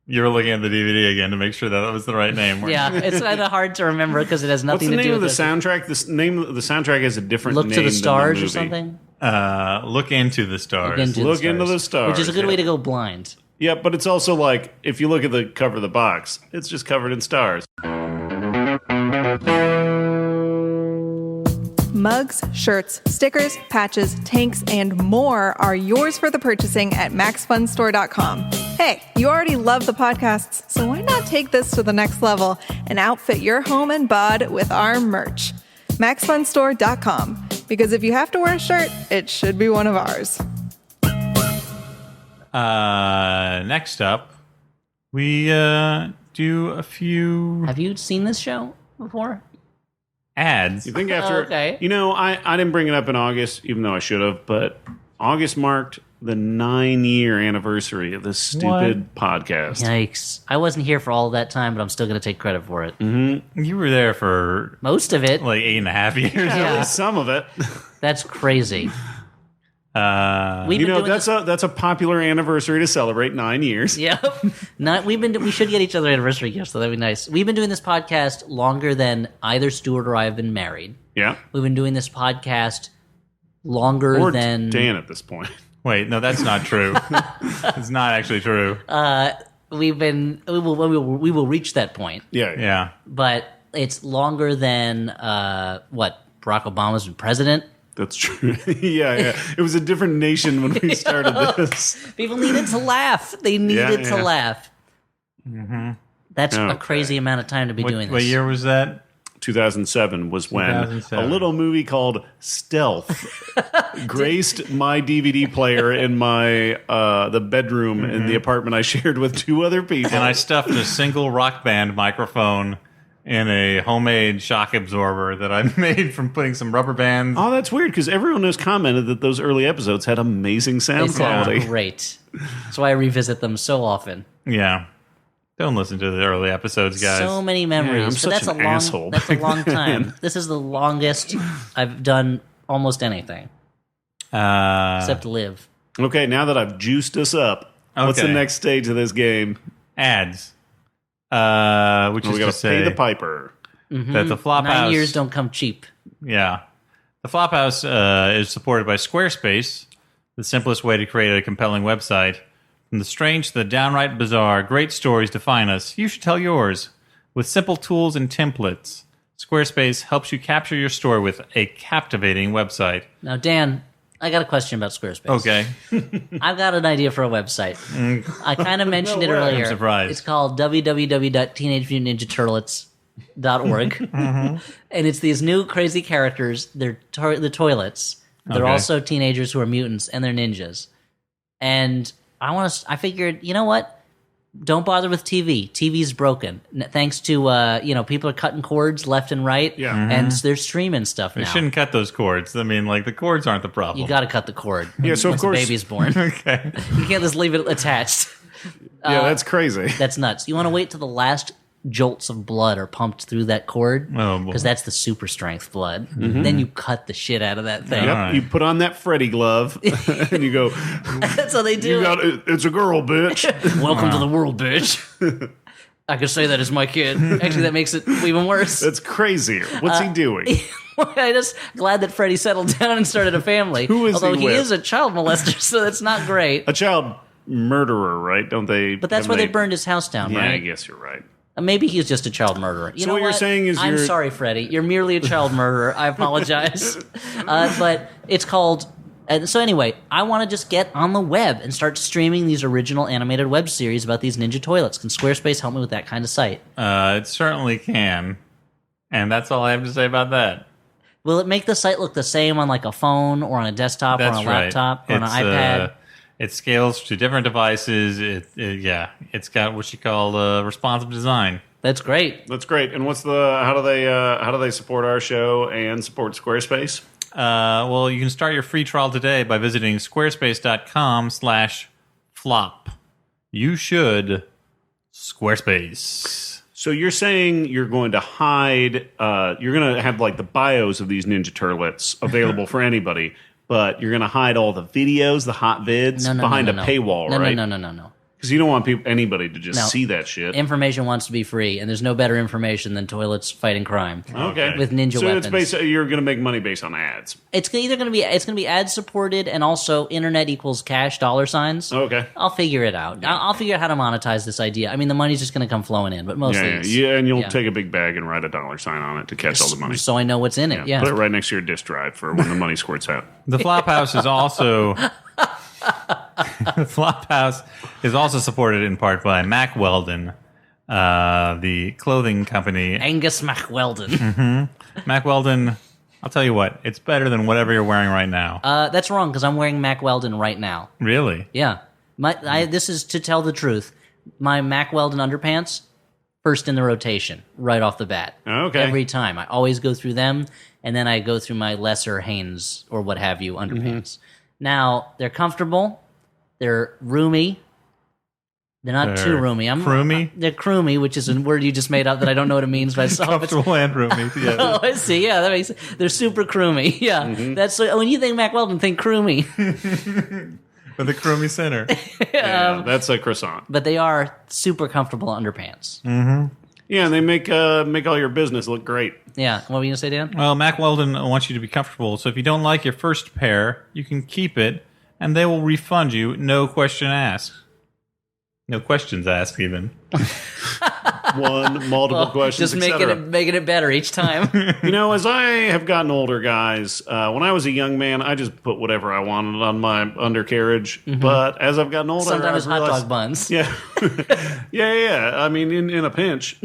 You were looking at the DVD again to make sure that was the right name. Yeah, it's kind of hard to remember because it has nothing to do with What's the name of the soundtrack? The name of the soundtrack has a different name. Look to the Stars or something? Look into the stars. Look into the stars. Which is a good way to go blind. Yeah, but it's also like, if you look at the cover of the box, it's just covered in stars. Mugs, shirts, stickers, patches, tanks, and more are yours for the purchasing at MaxFunStore.com. Hey, you already love the podcasts, so why not take this to the next level and outfit your home and bod with our merch? MaxFunStore.com. Because if you have to wear a shirt, it should be one of ours. Next up, we do a few Have you seen this show before? ads. You think after... Okay. You know, I didn't bring it up in August, even though I should have, but August marked the 9-year anniversary of this stupid podcast. Yikes. I wasn't here for all of that time, but I'm still going to take credit for it. You were there for Most of it. like 8.5 years. At least some of it. That's crazy. We've You been know, doing that's a popular anniversary to celebrate 9 years. Yep. We should get each other anniversary gifts, so that'd be nice. We've been doing this podcast longer than either Stuart or I have been married. Yeah. We've been doing this podcast longer Or than Dan at this point. Wait, no, that's not true. It's not actually true. we will reach that point, Yeah. Yeah. but it's longer than Barack Obama's been president. That's true. yeah. It was a different nation when we started this. People needed to laugh. They needed to yeah. laugh. That's a Okay. crazy amount of time to be doing this. What year was that? 2007 was when 2007. a little movie called Stealth graced my DVD player in my the bedroom in the apartment I shared with 2 other people. And I stuffed a single Rock Band microphone in a homemade shock absorber that I made from putting some rubber bands. Oh, that's weird because everyone has commented that those early episodes had amazing They sound sound quality. great. That's why I revisit them so often. Yeah. Don't listen to the early episodes, guys. So many memories. I'm but such that's an a long asshole that's a back long time. then. This is the longest I've done almost anything. Except live. Okay, now that I've juiced us up, what's the Okay. next stage of this game? Ads. Which We is got to to pay say the piper. that the Flophouse... 9 years don't come cheap. Yeah. The Flophouse is supported by Squarespace, the simplest way to create a compelling website. From the strange to the downright bizarre, great stories define us. You should tell yours. With simple tools and templates, Squarespace helps you capture your story with a captivating website. Now, Dan, I got a question about Squarespace. Okay. I've got an idea for a website. I kind of mentioned it way. earlier. I'm surprised. It's called www.teenagemutantninjaturtlets.org. And it's these new crazy characters. They're the toilets. They're Okay. also teenagers who are mutants, and they're ninjas. And I figured, you know what? Don't bother with TV. TV's broken. Thanks to, people are cutting cords left and right. Yeah. And they're streaming stuff They now. shouldn't cut those cords. I mean, like, the cords aren't the problem. You got to cut the cord. Yeah, so of once course- the baby's born. Okay. You can't just leave it attached. Yeah, that's crazy. That's nuts. You want to wait till the last jolts of blood are pumped through that cord Oh, boy. because that's the super strength blood. Then you cut the shit out of that thing. Yep, right. you put on that Freddy glove and you go, That's how they do. you got it. It's a girl, bitch. Welcome to the world, bitch. I could say that as my kid. Actually, that makes it even worse. That's crazy. What's he doing? I just glad that Freddie settled down and started a family. Who is Although he he with? is a child molester, so that's not great. A child murderer, right? Don't they? But that's why they burned his house down, Yeah, I right? guess you're right. Maybe he's just a child murderer. You So know what you're saying is I'm you're- sorry, Freddie. You're merely a child murderer. I apologize. But it's called... so anyway, I want to just get on the web and start streaming these original animated web series about these ninja toilets. Can Squarespace help me with that kind of site? It certainly can. And that's all I have to say about that. Will it make the site look the same on like a phone or on a desktop That's or on a right. laptop or on an iPad? It scales to different devices. It's got what you call responsive design. That's great. That's great. And how do they support our show and support Squarespace? Well, you can start your free trial today by visiting squarespace.com/flop. You should Squarespace. So you're saying you're going to hide, you're going to have like the bios of these Ninja Turtlets available for anybody, but you're going to hide all the videos, the hot vids No, behind no, a no. paywall, no, right? No. Because you don't want anybody to just No. see that shit. Information wants to be free, and there's no better information than toilets fighting crime. Okay. With ninja so weapons. it's basically you're going to make money based on ads. It's either going to be ad supported and also internet equals cash dollar signs. Okay. I'll figure it out. I'll figure out how to monetize this idea. I mean, the money's just going to come flowing in, but mostly And you'll yeah. take a big bag and write a dollar sign on it to catch all the money. so I know what's in it. Yeah. Put it right next to your disk drive for when the money squirts out. The Flophouse is also the Flophouse is also supported in part by Mack Weldon, the clothing company. Angus MacWeldon. Mack Weldon, I'll tell you what, it's better than whatever you're wearing right now. That's wrong because I'm wearing Mack Weldon right now. Really? Yeah. This is to tell the truth. My Mack Weldon underpants, first in the rotation, right off the bat. Okay. Every time. I always go through them, and then I go through my lesser Hanes or what have you underpants. Now, they're comfortable. They're roomy. They're not too roomy. Croomy? They're croomy, which is a word you just made up that I don't know what it means myself. Comfortable and roomy. Yeah. Oh, I see. Yeah, that makes sense. They're super croomy. Yeah, that's when you think Mack Weldon, think croomy. With a croomy center. Yeah, that's a croissant. But they are super comfortable underpants. Yeah, and they make all your business look great. Yeah. What were you gonna say, Dan? Well, Mack Weldon wants you to be comfortable, so if you don't like your first pair, you can keep it, and they will refund you, no question asked. No questions asked, even. Multiple questions, Just making it better each time. As I have gotten older, guys, when I was a young man, I just put whatever I wanted on my undercarriage. But as I've gotten older, Sometimes I've hot realized, dog buns. Yeah. yeah. I mean, in a pinch.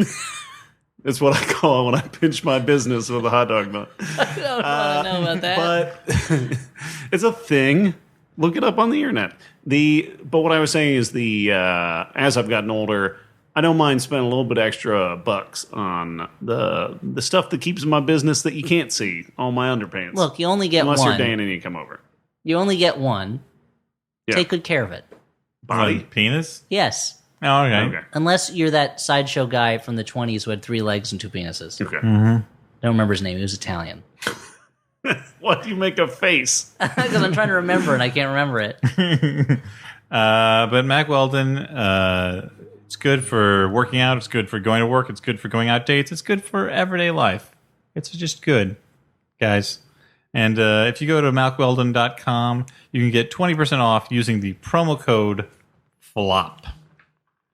That's what I call it when I pinch my business with a hot dog bun. I don't want to know about that. But it's a thing. Look it up on the internet. But what I was saying is as I've gotten older, I don't mind spending a little bit extra bucks on the stuff that keeps my business that you can't see on my underpants. Look, you only get unless one. you're Dan and you come over. You only get one. Yeah. Take good care of it. Body. Penis? Yes. Oh, okay. Okay. Unless you're that sideshow guy from the 20s who had 3 legs and 2 penises. Okay. Don't remember his name. He was Italian. Why do you make a face? Because I'm trying to remember and I can't remember it. But Mack Weldon, it's good for working out. It's good for going to work. It's good for going out dates. It's good for everyday life. It's just good, guys. And if you go to mackweldon.com, you can get 20% off using the promo code FLOP.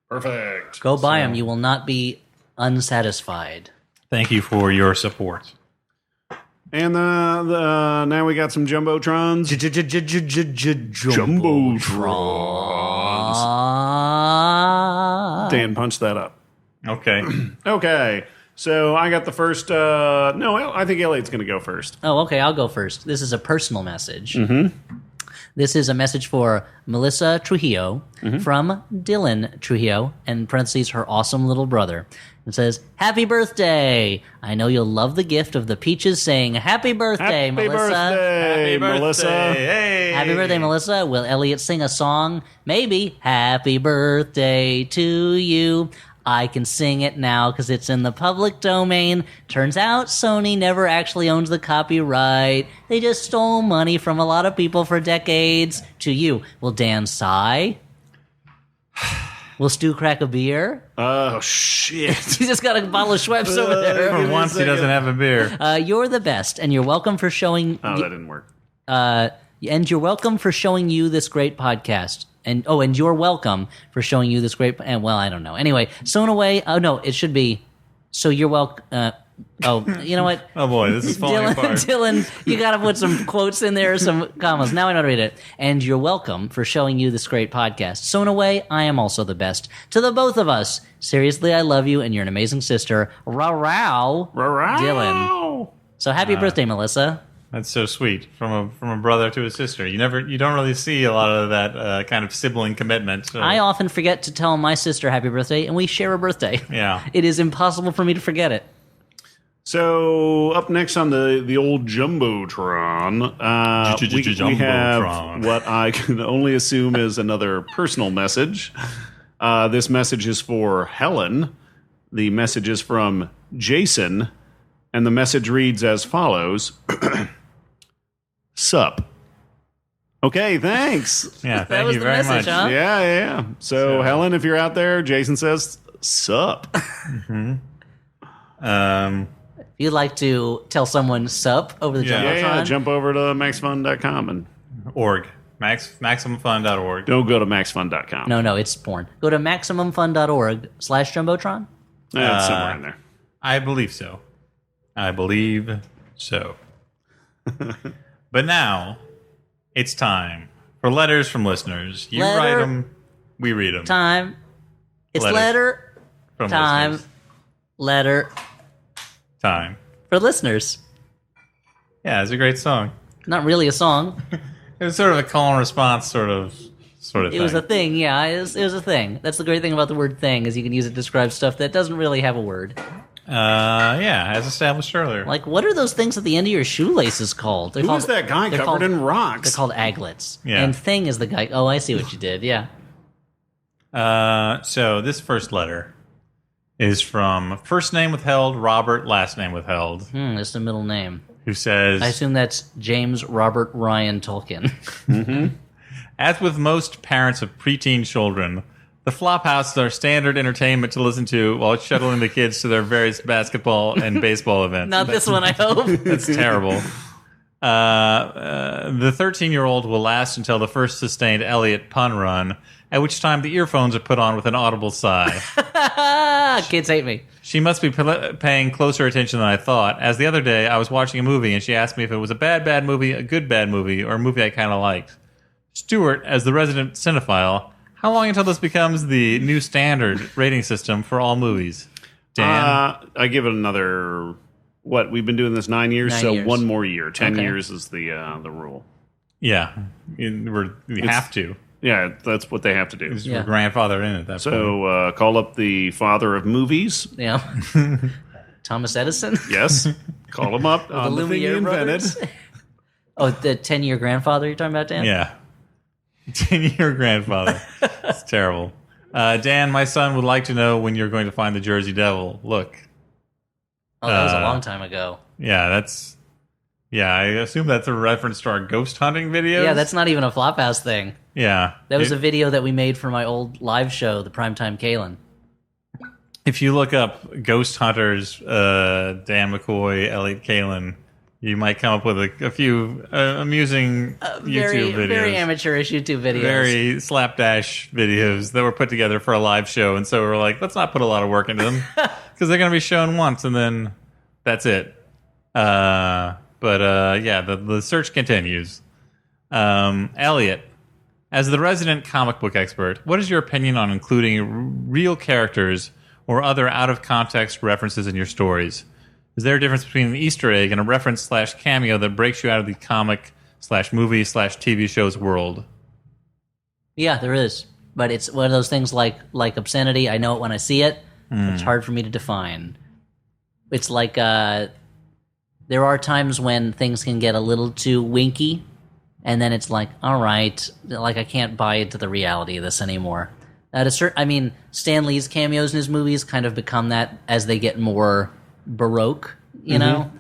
Perfect. Go buy them. You will not be unsatisfied. Thank you for your support. And now we got some jumbotrons. Dan, punch that up. Okay. Okay. So I got the first. No, I think Elliot's going to go first. Oh, okay. I'll go first. This is a personal message. Mm-hmm. This is a message for Melissa Trujillo from Dylan Trujillo, and in parentheses, her awesome little brother. It says, "Happy birthday! I know you'll love the gift of the peaches saying, Happy birthday, Happy Melissa. birthday, Melissa. Hey. Happy birthday, Melissa. Will Elliot sing a song? Maybe. Happy birthday to you. I can sing it now because it's in the public domain. Turns out Sony never actually owns the copyright. They just stole money from a lot of people for decades. To you. Will Dan sigh? Will Stu crack a beer? Oh, shit. He just got a bottle of Schweppes over there. For once, he doesn't have a beer. You're the best, and you're welcome for showing... Oh, that didn't work. And you're welcome for showing you this great podcast. And you're welcome for showing you this great... And well, I don't know. Anyway, sewn away... Oh, no, it should be... So you're welcome... you know what? Oh boy, this is falling apart. Dylan, you got to put some quotes in there, some commas. Now I know how to read it. And you're welcome for showing you this great podcast. Sewn away, I am also the best. To the both of us, seriously, I love you, and you're an amazing sister. Rah-row, Dylan. So happy birthday, Melissa. That's so sweet from a brother to a sister. You don't really see a lot of that kind of sibling commitment. So. I often forget to tell my sister happy birthday, and we share a birthday. Yeah. It is impossible for me to forget it. So up next on the old Jumbotron, we have what I can only assume is another personal message. This message is for Helen. The message is from Jason, and the message reads as follows. Sup. Okay, thanks. Yeah, That thank was you the very message, much. huh? Yeah. So, Helen, if you're out there, Jason says, sup. Um, If you'd like to tell someone sup over the Yeah. Jumbotron, Jump over to maxfun.com and org. MaximumFun.org. don't go to maxfun.com. No, it's porn. Go to MaximumFun.org/Jumbotron. It's somewhere in there. I believe so. But now, it's time for letters from listeners. You Letter write them, we read them. Time. It's Letters letter from time. listeners. Letter Time. for listeners. Yeah, it's a great song. Not really a song. It was sort of a call and response sort of It thing. was a thing, yeah. It was a thing. That's the great thing about the word thing, is you can use it to describe stuff that doesn't really have a word. Yeah, as established earlier. Like, what are those things at the end of your shoelaces called? Who is that guy covered in rocks? They're called aglets. Yeah. And thing is the guy. Oh, I see what you did. Yeah. So this first letter is from first name withheld, Robert, last name withheld, That's the middle name. who says, I assume that's James Robert Ryan Tolkien. as with most parents of preteen children, the Flophouse is our standard entertainment to listen to while shuttling the kids to their various basketball and baseball events. Not this one, I hope. That's terrible. The 13-year-old will last until the first sustained Elliot pun run, at which time the earphones are put on with an audible sigh. Kids hate me. She must be paying closer attention than I thought, as the other day I was watching a movie and she asked me if it was a bad movie, a good bad movie, or a movie I kind of liked. Stuart, as the resident cinephile, how long until this becomes the new standard rating system for all movies? Dan? I give it another, we've been doing this 9 years, 9 so years. 1 more year. 10 Okay. years is the rule. Yeah. We have to. Yeah, that's what they have to do. Because Yeah. we're grandfathered in at that point. So call up the father of movies. Yeah. Thomas Edison? Yes. Call him up on the thing he Lumiere invented. brothers? Oh, the 10-year grandfather you're talking about, Dan? Yeah. 10-year grandfather. It's terrible. Dan, my son would like to know when you're going to find the Jersey Devil. Look. Oh, that was a long time ago. Yeah, I assume that's a reference to our ghost hunting videos. Yeah, that's not even a Flophouse thing. Yeah. That was a video that we made for my old live show, the Primetime Kalen. If you look up Ghost Hunters, Dan McCoy, Elliot Kalin, you might come up with a few amusing YouTube videos. Very amateurish YouTube videos. Very slapdash videos that were put together for a live show. And so we're like, let's not put a lot of work into them because they're going to be shown once and then that's it. Yeah, the search continues. Elliot, as the resident comic book expert, what is your opinion on including real characters or other out-of-context references in your stories? Is there a difference between an Easter egg and a reference/cameo that breaks you out of the comic/movie/TV show's world? Yeah, there is. But it's one of those things like obscenity. I know it when I see it. It's hard for me to define. It's like there are times when things can get a little too winky, and then it's like, all right, like I can't buy into the reality of this anymore. Stan Lee's cameos in his movies kind of become that as they get more baroque, you know?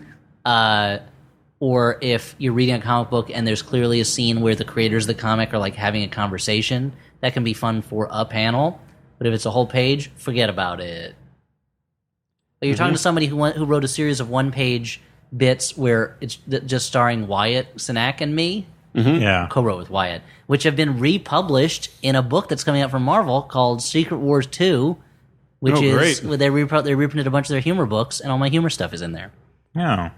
Or if you're reading a comic book and there's clearly a scene where the creators of the comic are like having a conversation, that can be fun for a panel. But if it's a whole page, forget about it. But you're talking to somebody who wrote a series of one-page bits where it's just starring Wyatt Cenac and me, Yeah. co-wrote with Wyatt, which have been republished in a book that's coming out from Marvel called Secret Wars 2, which is great. they reprinted a bunch of their humor books, and all my humor stuff is in there. Oh.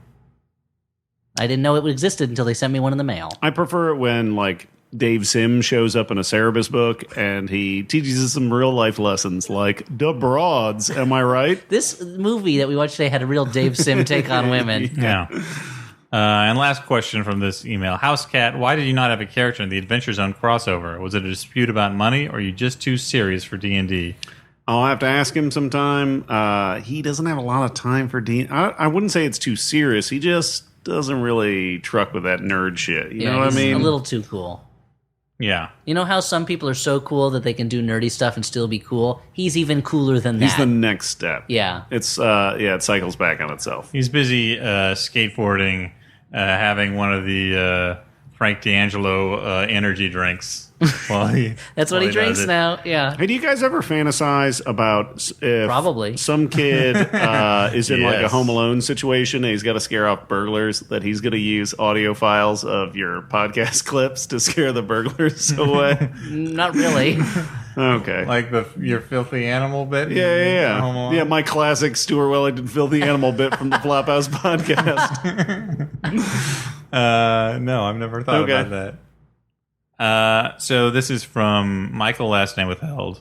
I didn't know it existed until they sent me one in the mail. I prefer it when, like, Dave Sim shows up in a Cerebus book and he teaches us some real life lessons, like the broads. Am I right? This movie that we watched today had a real Dave Sim take on women. Yeah. And last question from this email. House Cat, why did you not have a character in the Adventure Zone crossover? Was it a dispute about money, or are you just too serious for D&D? I'll have to ask him sometime. He doesn't have a lot of time for I wouldn't say it's too serious. He just doesn't really truck with that nerd shit. You know what I he's mean? a little too cool. Yeah. You know how some people are so cool that they can do nerdy stuff and still be cool? He's even cooler than that. He's the next step. Yeah. It's it cycles back on itself. He's busy skateboarding, having one of the Frank D'Angelo energy drinks. That's what he drinks does it. now. Yeah. Hey, do you guys ever fantasize about if Probably. some kid is in like a Yes. Home Alone situation and he's got to scare off burglars, that he's going to use audio files of your podcast clips to scare the burglars away? Not really. Okay. Like your filthy animal bit? Home Yeah. Alone? Yeah, my classic Stuart Wellington filthy animal bit from the Flophouse podcast. No, I've never thought Okay. about that. So this is from Michael, last name withheld,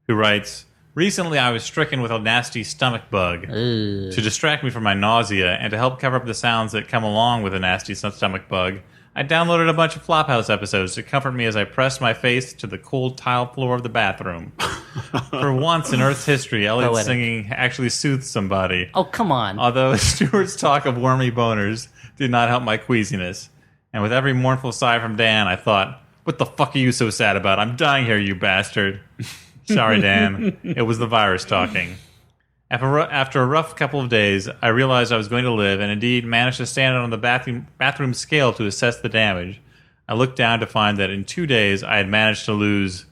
who writes, recently I was stricken with a nasty stomach bug. To distract me from my nausea and to help cover up the sounds that come along with a nasty stomach bug, I downloaded a bunch of Flophouse episodes to comfort me as I pressed my face to the cold tile floor of the bathroom. For once in Earth's history, Elliot's Poetic. singing actually soothed somebody. Oh, come on. Although Stuart's talk of wormy boners did not help my queasiness. And with every mournful sigh from Dan, I thought, what the fuck are you so sad about? I'm dying here, you bastard. Sorry, Dan. It was the virus talking. After a rough couple of days, I realized I was going to live and indeed managed to stand on the bathroom scale to assess the damage. I looked down to find that in 2 days, I had managed to lose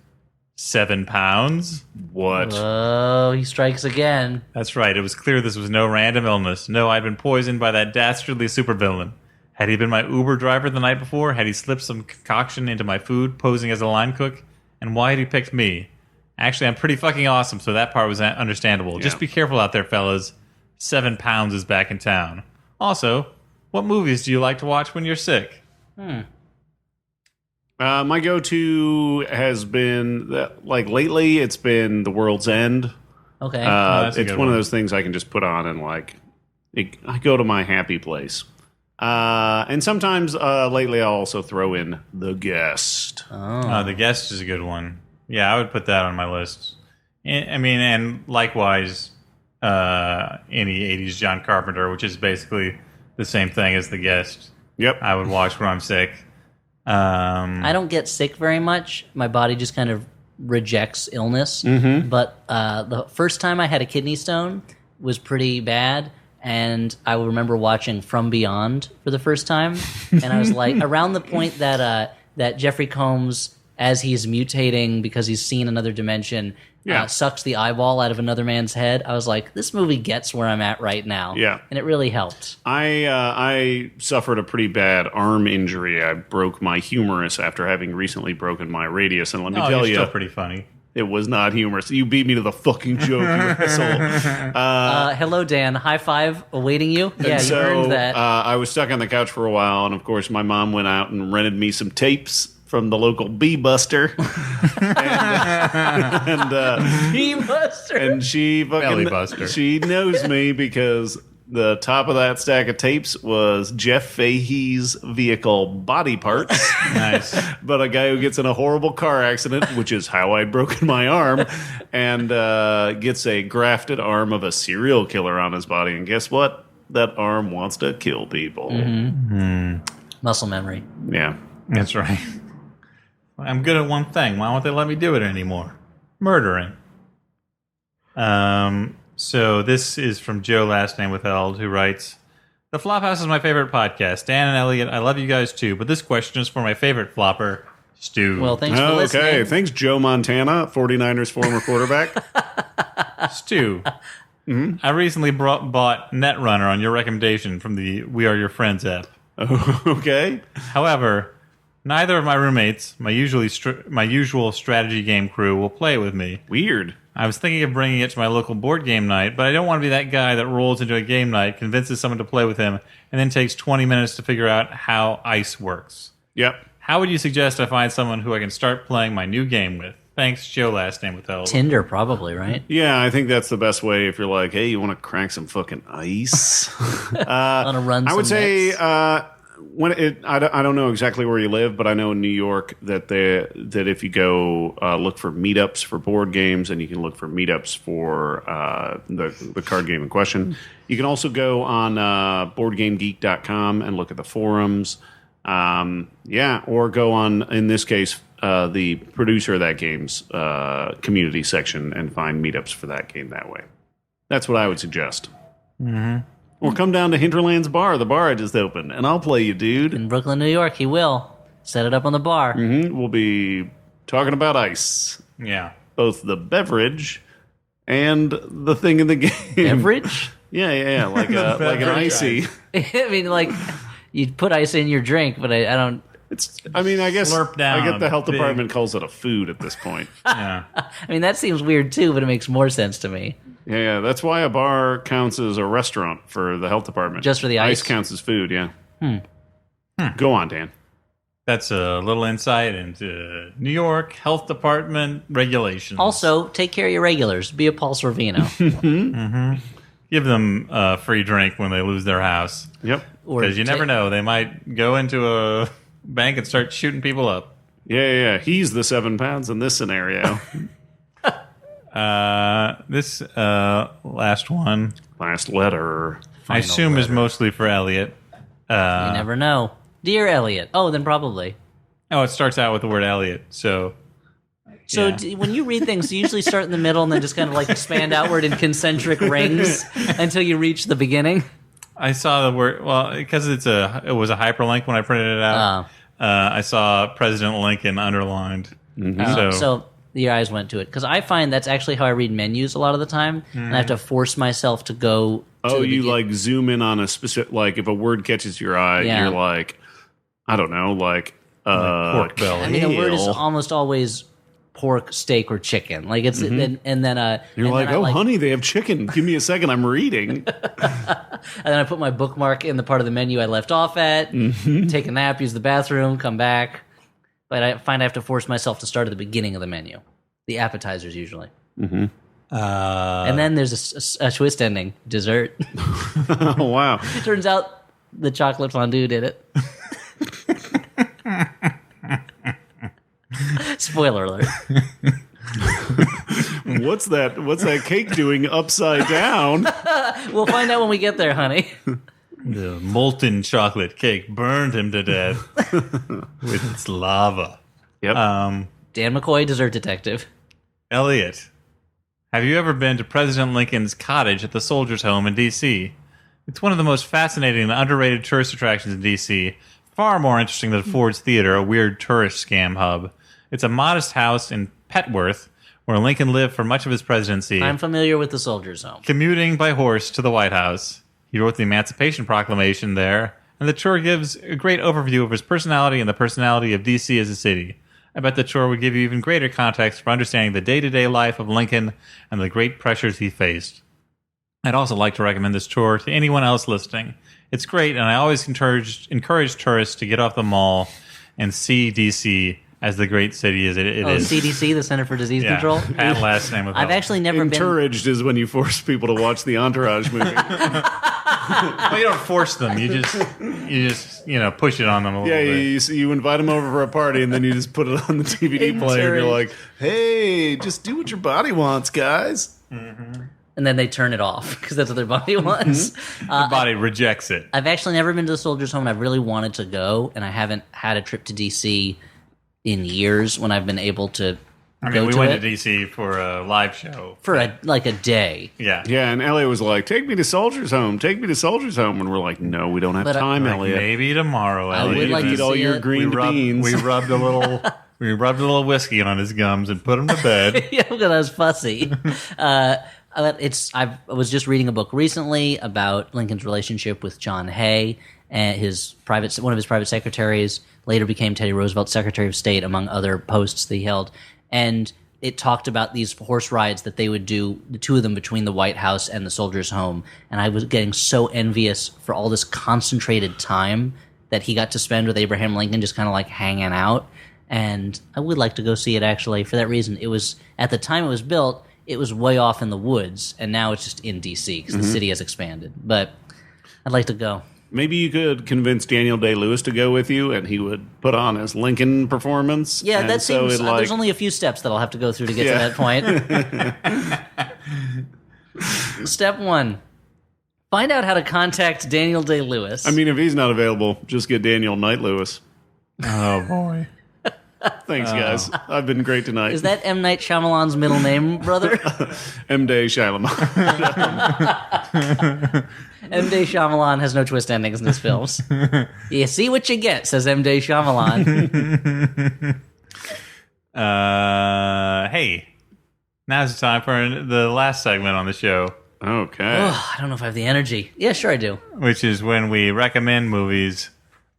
7 pounds. What? Oh, he strikes again. That's right. It was clear this was no random illness. No, I'd been poisoned by that dastardly supervillain. Had he been my Uber driver the night before? Had he slipped some concoction into my food, posing as a line cook? And why had he picked me? Actually, I'm pretty fucking awesome, so that part was understandable. Yeah. Just be careful out there, fellas. 7 pounds is back in town. Also, what movies do you like to watch when you're sick? My go-to has been, lately, it's been The World's End. Okay. that's a It's good one one. of those things I can just put on and I go to my happy place. And sometimes lately I'll also throw in The Guest. The Guest is a good one. Yeah, I would put that on my list. And likewise, any 80s John Carpenter, which is basically the same thing as The Guest. Yep. I would watch when I'm sick. I don't get sick very much. My body just kind of rejects illness. But the first time I had a kidney stone was pretty bad. And I remember watching From Beyond for the first time. And I was like, around the point that Jeffrey Combs, as he's mutating because he's seen another dimension, sucks the eyeball out of another man's head. I was like, this movie gets where I'm at right now. Yeah. And it really helped. I suffered a pretty bad arm injury. I broke my humerus after having recently broken my radius. And let me Oh, tell you're you, still pretty funny. it was not humorous. You beat me to the fucking joke, you asshole. Hello, Dan. High five awaiting you. Yeah, And you so, earned that. I was stuck on the couch for a while, and of course, my mom went out and rented me some tapes from the local Bee Buster, and she Belly fucking buster. she knows me because the top of that stack of tapes was Jeff Fahey's vehicle body parts. Nice. But a guy who gets in a horrible car accident, which is how I'd broken my arm, and gets a grafted arm of a serial killer on his body. And guess what? That arm wants to kill people. Muscle memory. Yeah. That's right. I'm good at one thing. Why won't they let me do it anymore? Murdering. So this is from Joe, last name withheld, who writes, The Flophouse is my favorite podcast. Dan and Elliot, I love you guys too, but this question is for my favorite flopper, Stu. Well, thanks for Okay. listening. Thanks, Joe Montana, 49ers former quarterback. Stu, I recently bought Netrunner on your recommendation from the We Are Your Friends app. Okay. However, neither of my roommates, my usual strategy game crew, will play with me. Weird. I was thinking of bringing it to my local board game night, but I don't want to be that guy that rolls into a game night, convinces someone to play with him, and then takes 20 minutes to figure out how ice works. Yep. How would you suggest I find someone who I can start playing my new game with? Thanks, Joe, last name withheld. Tinder, probably, right? Yeah, I think that's the best way if you're like, hey, you want to crack some fucking ice? Want to run I would some say nets? I don't know exactly where you live, but I know in New York that if you go look for meetups for board games, and you can look for meetups for the card game in question. You can also go on BoardGameGeek.com and look at the forums. Or go on, in this case, the producer of that game's community section and find meetups for that game that way. That's what I would suggest. Or come down to Hinterland's Bar, the bar I just opened, and I'll play you, dude. In Brooklyn, New York, he will. Set it up on the bar. We'll be talking about ice. Yeah. Both the beverage and the thing in the game. Beverage? Yeah. Like an icy. I mean, like, you put ice in your drink, but I don't... I guess Slurp down I get the health big. department calls it a food at this point. Yeah. I mean, that seems weird, too, but it makes more sense to me. Yeah, that's why a bar counts as a restaurant for the health department. Just for the ice? Ice counts as food, yeah. Go on, Dan. That's a little insight into New York Health Department regulations. Also, take care of your regulars. Be a Paul Sorvino. Give them a free drink when they lose their house. Yep. Because you never know. They might go into a bank and start shooting people up. Yeah. He's the 7 pounds in this scenario. This last one, Last letter. I assume is mostly for Elliot. You never know. Dear Elliot. Oh, then probably. Oh, it starts out with the word Elliot. So So yeah. when you read things, you usually start in the middle and then just kind of like expand outward in concentric rings until you reach the beginning. I saw the word, well, because it was a hyperlink when I printed it out. I saw President Lincoln underlined. So your eyes went to it. Because I find that's actually how I read menus a lot of the time. And I have to force myself to go to Oh, the you begin- like zoom in on a specific, like if a word catches your eye, Yeah. you're like, I don't know, like pork belly. I mean, the word is kale. almost always pork, steak, or chicken. Like it's and then You're and like, then I oh, honey, they have chicken. Give me a second, I'm reading. and then I put my bookmark in the part of the menu I left off at. Take a nap, use the bathroom, come back. But I find I have to force myself to start at the beginning of the menu, the appetizers usually. And then there's a twist ending, dessert. Oh, wow. Turns out the chocolate fondue did it. Spoiler alert. What's that cake doing upside down? We'll find out when we get there, honey. The molten chocolate cake burned him to death with its lava. Yep. Dan McCoy, dessert detective. Elliot, have you ever been to President Lincoln's cottage at the Soldiers' Home in D.C.? It's one of the most fascinating and underrated tourist attractions in D.C., far more interesting than Ford's Theater, a weird tourist scam hub. It's a modest house in Petworth, where Lincoln lived for much of his presidency, I'm familiar with the Soldiers' Home. commuting by horse to the White House. He wrote the Emancipation Proclamation there, and the tour gives a great overview of his personality and the personality of D.C. as a city. I bet the tour would give you even greater context for understanding the day-to-day life of Lincoln and the great pressures he faced. I'd also like to recommend this tour to anyone else listening. It's great, and I always encourage tourists to get off the mall and see D.C. as the great city as it is. CDC, the Center for Disease Control. Pat last name of I've actually never been. Encouraged is when you force people to watch the Entourage movie. Well, you don't force them. You just push it on them a little Yeah, bit. you invite them over for a party, and then you just put it on the DVD player, and you're like, Encouraged. hey, just do what your body wants, guys. And then they turn it off because that's what their body wants. The body rejects it. I've actually never been to the Soldiers' Home, and I've really wanted to go, and I haven't had a trip to DC in years when I've been able to I go mean, we to went it to D.C. for a live show. for a day. Yeah. Yeah, and Elliot was like, take me to Soldiers' Home, take me to Soldiers' Home. And we're like, no, we don't have But time, Like, Elliot. maybe tomorrow, I would Elliot. like to Eat all see your it. green beans. We rubbed a little whiskey on his gums and put him to bed. Yeah, because I was fussy. I was just reading a book recently about Lincoln's relationship with John Hay, and one of his private secretaries later became Teddy Roosevelt's Secretary of State, among other posts that he held. And it talked about these horse rides that they would do, the two of them, between the White House and the Soldiers' Home. And I was getting so envious for all this concentrated time that he got to spend with Abraham Lincoln, just kind of like hanging out. And I would like to go see it, actually, for that reason. It was, at the time it was built, it was way off in the woods, and now it's just in D.C. because the city has expanded. But I'd like to go. Maybe you could convince Daniel Day-Lewis to go with you, and he would put on his Lincoln performance. Yeah, and that so seems. it, like, There's only a few steps that I'll have to go through to get to that point. Step 1. Find out how to contact Daniel Day-Lewis. I mean, if he's not available, just get Daniel Knight-Lewis. Oh, boy. Thanks, guys. I've been great tonight. Is that M. Night Shyamalan's middle name, brother? M. Day Shyamalan. M. Day Shyamalan has no twist endings in his films. You see what you get, says M. Day Shyamalan. Hey, now's the time for the last segment on the show, Okay. Oh, I don't know if I have the energy. Yeah, sure I do. which is when we recommend movies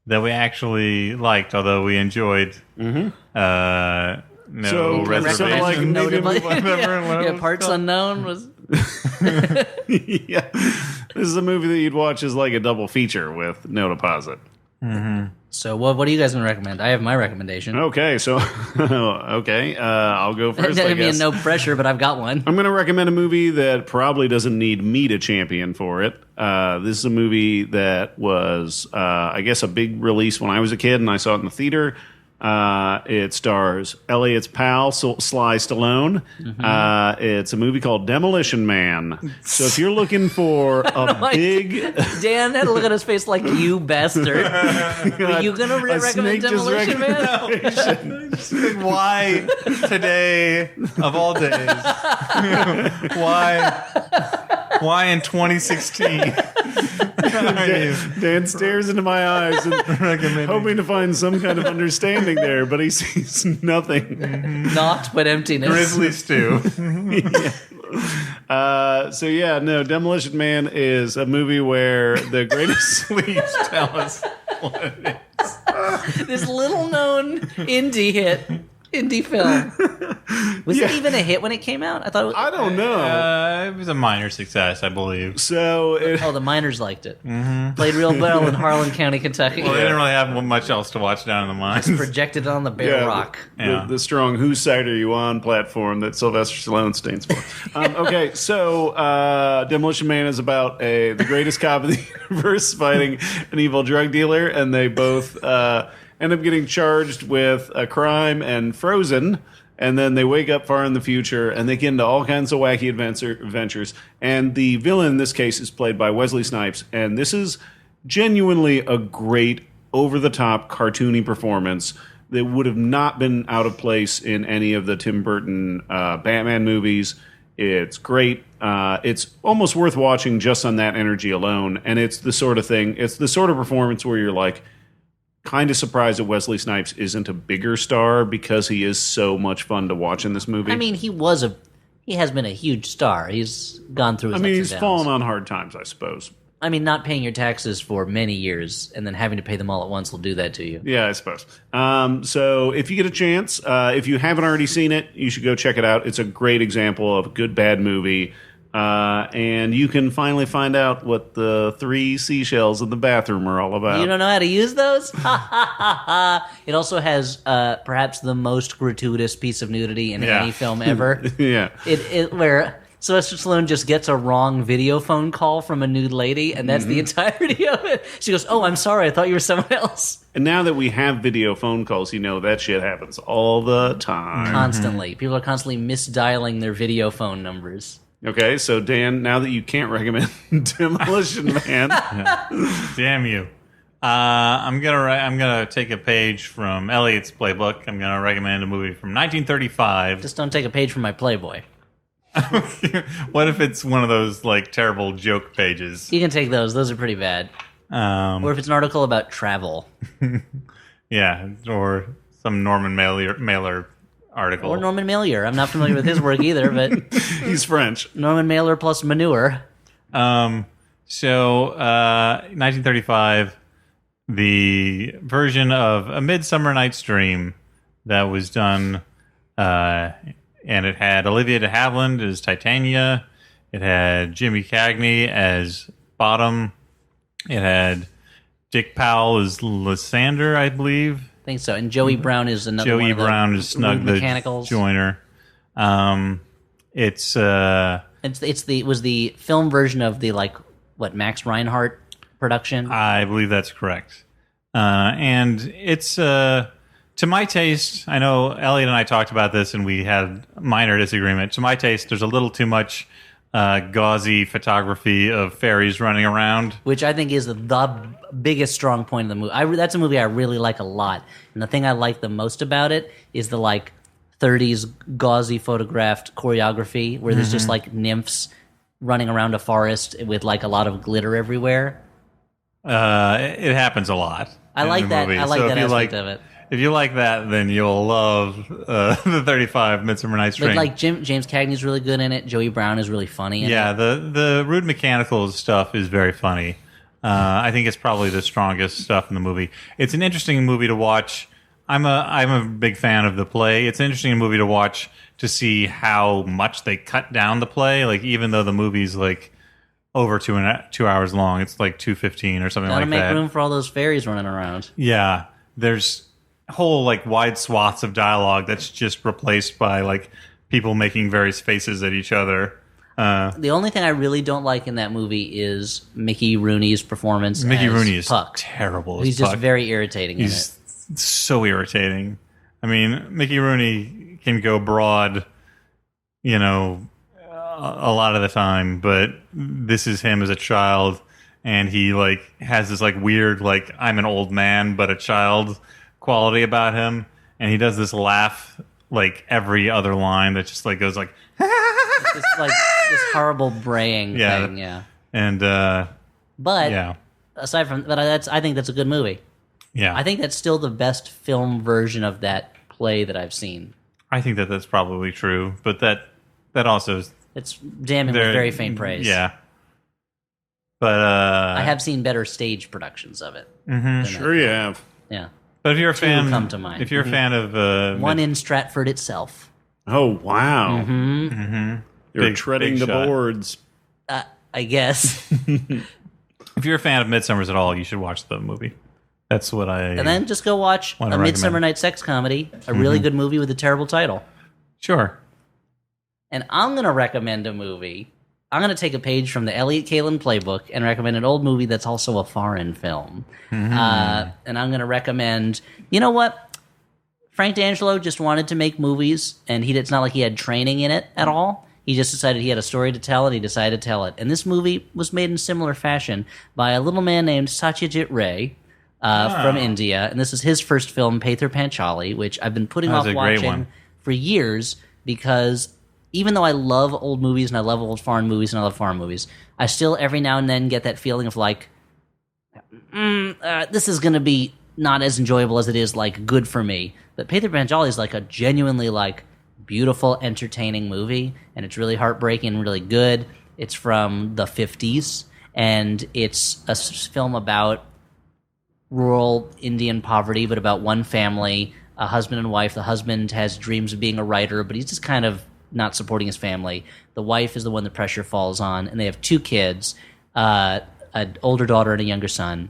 that we actually liked, although we enjoyed. No So, reservations. like, Notably. Whatever Yeah, Parts Unknown was... Yeah. This is a movie that you'd watch as like a double feature with no deposit. So what are you guys going to recommend? I have my recommendation. Okay, so I'll go first. I I mean, guess. no pressure, but I've got one. I'm going to recommend a movie that probably doesn't need me to champion for it. This is a movie that was, I guess, a big release when I was a kid, and I saw it in the theater. It stars Elliot's pal, Sly Stallone. It's a movie called Demolition Man. So if you're looking for a big... Dan had a look on his face like, you bastard. Are you going to recommend Demolition Man? Why today of all days? Why in 2016? Dan stares into my eyes and hoping to find some kind of understanding there, but he sees nothing. Not but emptiness. Grizzly Stew. Demolition Man is a movie where the greatest... Please tell us what it is. This little known indie film. Was it even a hit when it came out? I thought it was... I don't know. It was a minor success, I believe. So Oh, the miners liked it. Played real well in Harlan County, Kentucky. Well, they didn't really have much else to watch down in the mines. Projected on the bare rock. The strong "Whose Side Are You On" platform that Sylvester Stallone stands for. Demolition Man is about the greatest cop in the universe fighting an evil drug dealer, and they both end up getting charged with a crime and frozen. And then they wake up far in the future, and they get into all kinds of wacky adventures. And the villain in this case is played by Wesley Snipes. And this is genuinely a great, over-the-top, cartoony performance that would have not been out of place in any of the Tim Burton Batman movies. It's great. It's almost worth watching just on that energy alone. And it's the sort of thing, it's the sort of performance where you're like, kind of surprised that Wesley Snipes isn't a bigger star because he is so much fun to watch in this movie. I mean, he has been a huge star. He's gone through his ups and he's downs. fallen on hard times, I suppose. I mean, not paying your taxes for many years and then having to pay them all at once will do that to you. Yeah, I suppose. So if you get a chance, if you haven't already seen it, you should go check it out. It's a great example of a good, bad movie. And you can finally find out what the 3 seashells in the bathroom are all about. You don't know how to use those? Ha ha ha ha. It also has perhaps the most gratuitous piece of nudity in any film ever. Yeah. Where Sylvester Stallone just gets a wrong video phone call from a nude lady, and that's the entirety of it. She goes, "Oh, I'm sorry, I thought you were someone else." And now that we have video phone calls, you know that shit happens all the time. Constantly. People are constantly misdialing their video phone numbers. Okay, so Dan, now that you can't recommend Demolition Man, Damn you. I'm gonna take a page from Elliot's playbook. I'm gonna recommend a movie from 1935. Just don't take a page from my Playboy. What if it's one of those like terrible joke pages? You can take those. Those are pretty bad. Or if it's an article about travel. Yeah, or some Norman Mailer article. Or Norman Mailer. I'm not familiar with his work either, but he's French. Norman Mailer plus manure. 1935, the version of A Midsummer Night's Dream that was done, and it had Olivia de Havilland as Titania. It had Jimmy Cagney as Bottom. It had Dick Powell as Lysander, I believe. I think so. And Joey Brown is another Joey one of the Brown is Snug the mechanicals. Joiner. It was the film version of the Max Reinhardt production. I believe that's correct. And it's to my taste. I know Elliot and I talked about this, and we had minor disagreement. To my taste, there's a little too much gauzy photography of fairies running around. Which I think is the biggest strong point of the movie. That's a movie I really like a lot. And the thing I like the most about it is the 30s gauzy photographed choreography where there's just nymphs running around a forest with a lot of glitter everywhere. It happens a lot. I like that. Movie. I like so that aspect of it. If you like that, then you'll love the 35 Midsummer Night's Dream. But James Cagney's really good in it. Joey Brown is really funny in it. The rude mechanical stuff is very funny. I think it's probably the strongest stuff in the movie. It's an interesting movie to watch. I'm a big fan of the play. It's an interesting movie to watch to see how much they cut down the play. Even though the movie's over 2 hours long, it's 2:15 or something like that. Gotta make room for all those fairies running around. Yeah, there's whole wide swaths of dialogue that's just replaced by people making various faces at each other. The only thing I really don't like in that movie is Mickey Rooney's performance. Mickey Rooney is Puck. terrible. He's just very irritating. He's so irritating. I mean, Mickey Rooney can go broad, a lot of the time, but this is him as a child, and he has this weird I'm an old man but a child quality about him, and he does this laugh every other line that just goes it's just this horrible braying thing. Yeah, and but aside from that, I think that's a good movie. Yeah, I think that's still the best film version of that play that I've seen. I think that's probably true, but that also is, it's damning with very faint praise. Yeah, but I have seen better stage productions of it. Sure, you have. Yeah. But if you're a fan, come to mind. If you're a fan of one in Stratford itself. Oh wow! You're Big- treading big the shot. boards. I guess. if you're a fan of Midsummers at all, you should watch the movie. That's what I. And then just go watch wanna A Midsummer recommend. Night's Sex Comedy, a really good movie with a terrible title. Sure. And I'm going to recommend a movie. I'm going to take a page from the Elliott Kalin playbook and recommend an old movie that's also a foreign film. And I'm going to recommend, you know what? Frank D'Angelo just wanted to make movies, and it's not like he had training in it at all. He just decided he had a story to tell, and he decided to tell it. And this movie was made in similar fashion by a little man named Satyajit Ray from India. And this is his first film, Pather Panchali, which I've been putting off That's a great watching one. for years because even though I love old movies and I love old foreign movies and I love foreign movies, I still every now and then get that feeling of this is going to be not as enjoyable as it is good for me. But Pather Panchali is a genuinely beautiful, entertaining movie, and it's really heartbreaking and really good. It's from the 50s, and it's a film about rural Indian poverty, but about one family, a husband and wife. The husband has dreams of being a writer, but he's just kind of not supporting his family. The wife is the one the pressure falls on, and they have 2 kids, an older daughter and a younger son.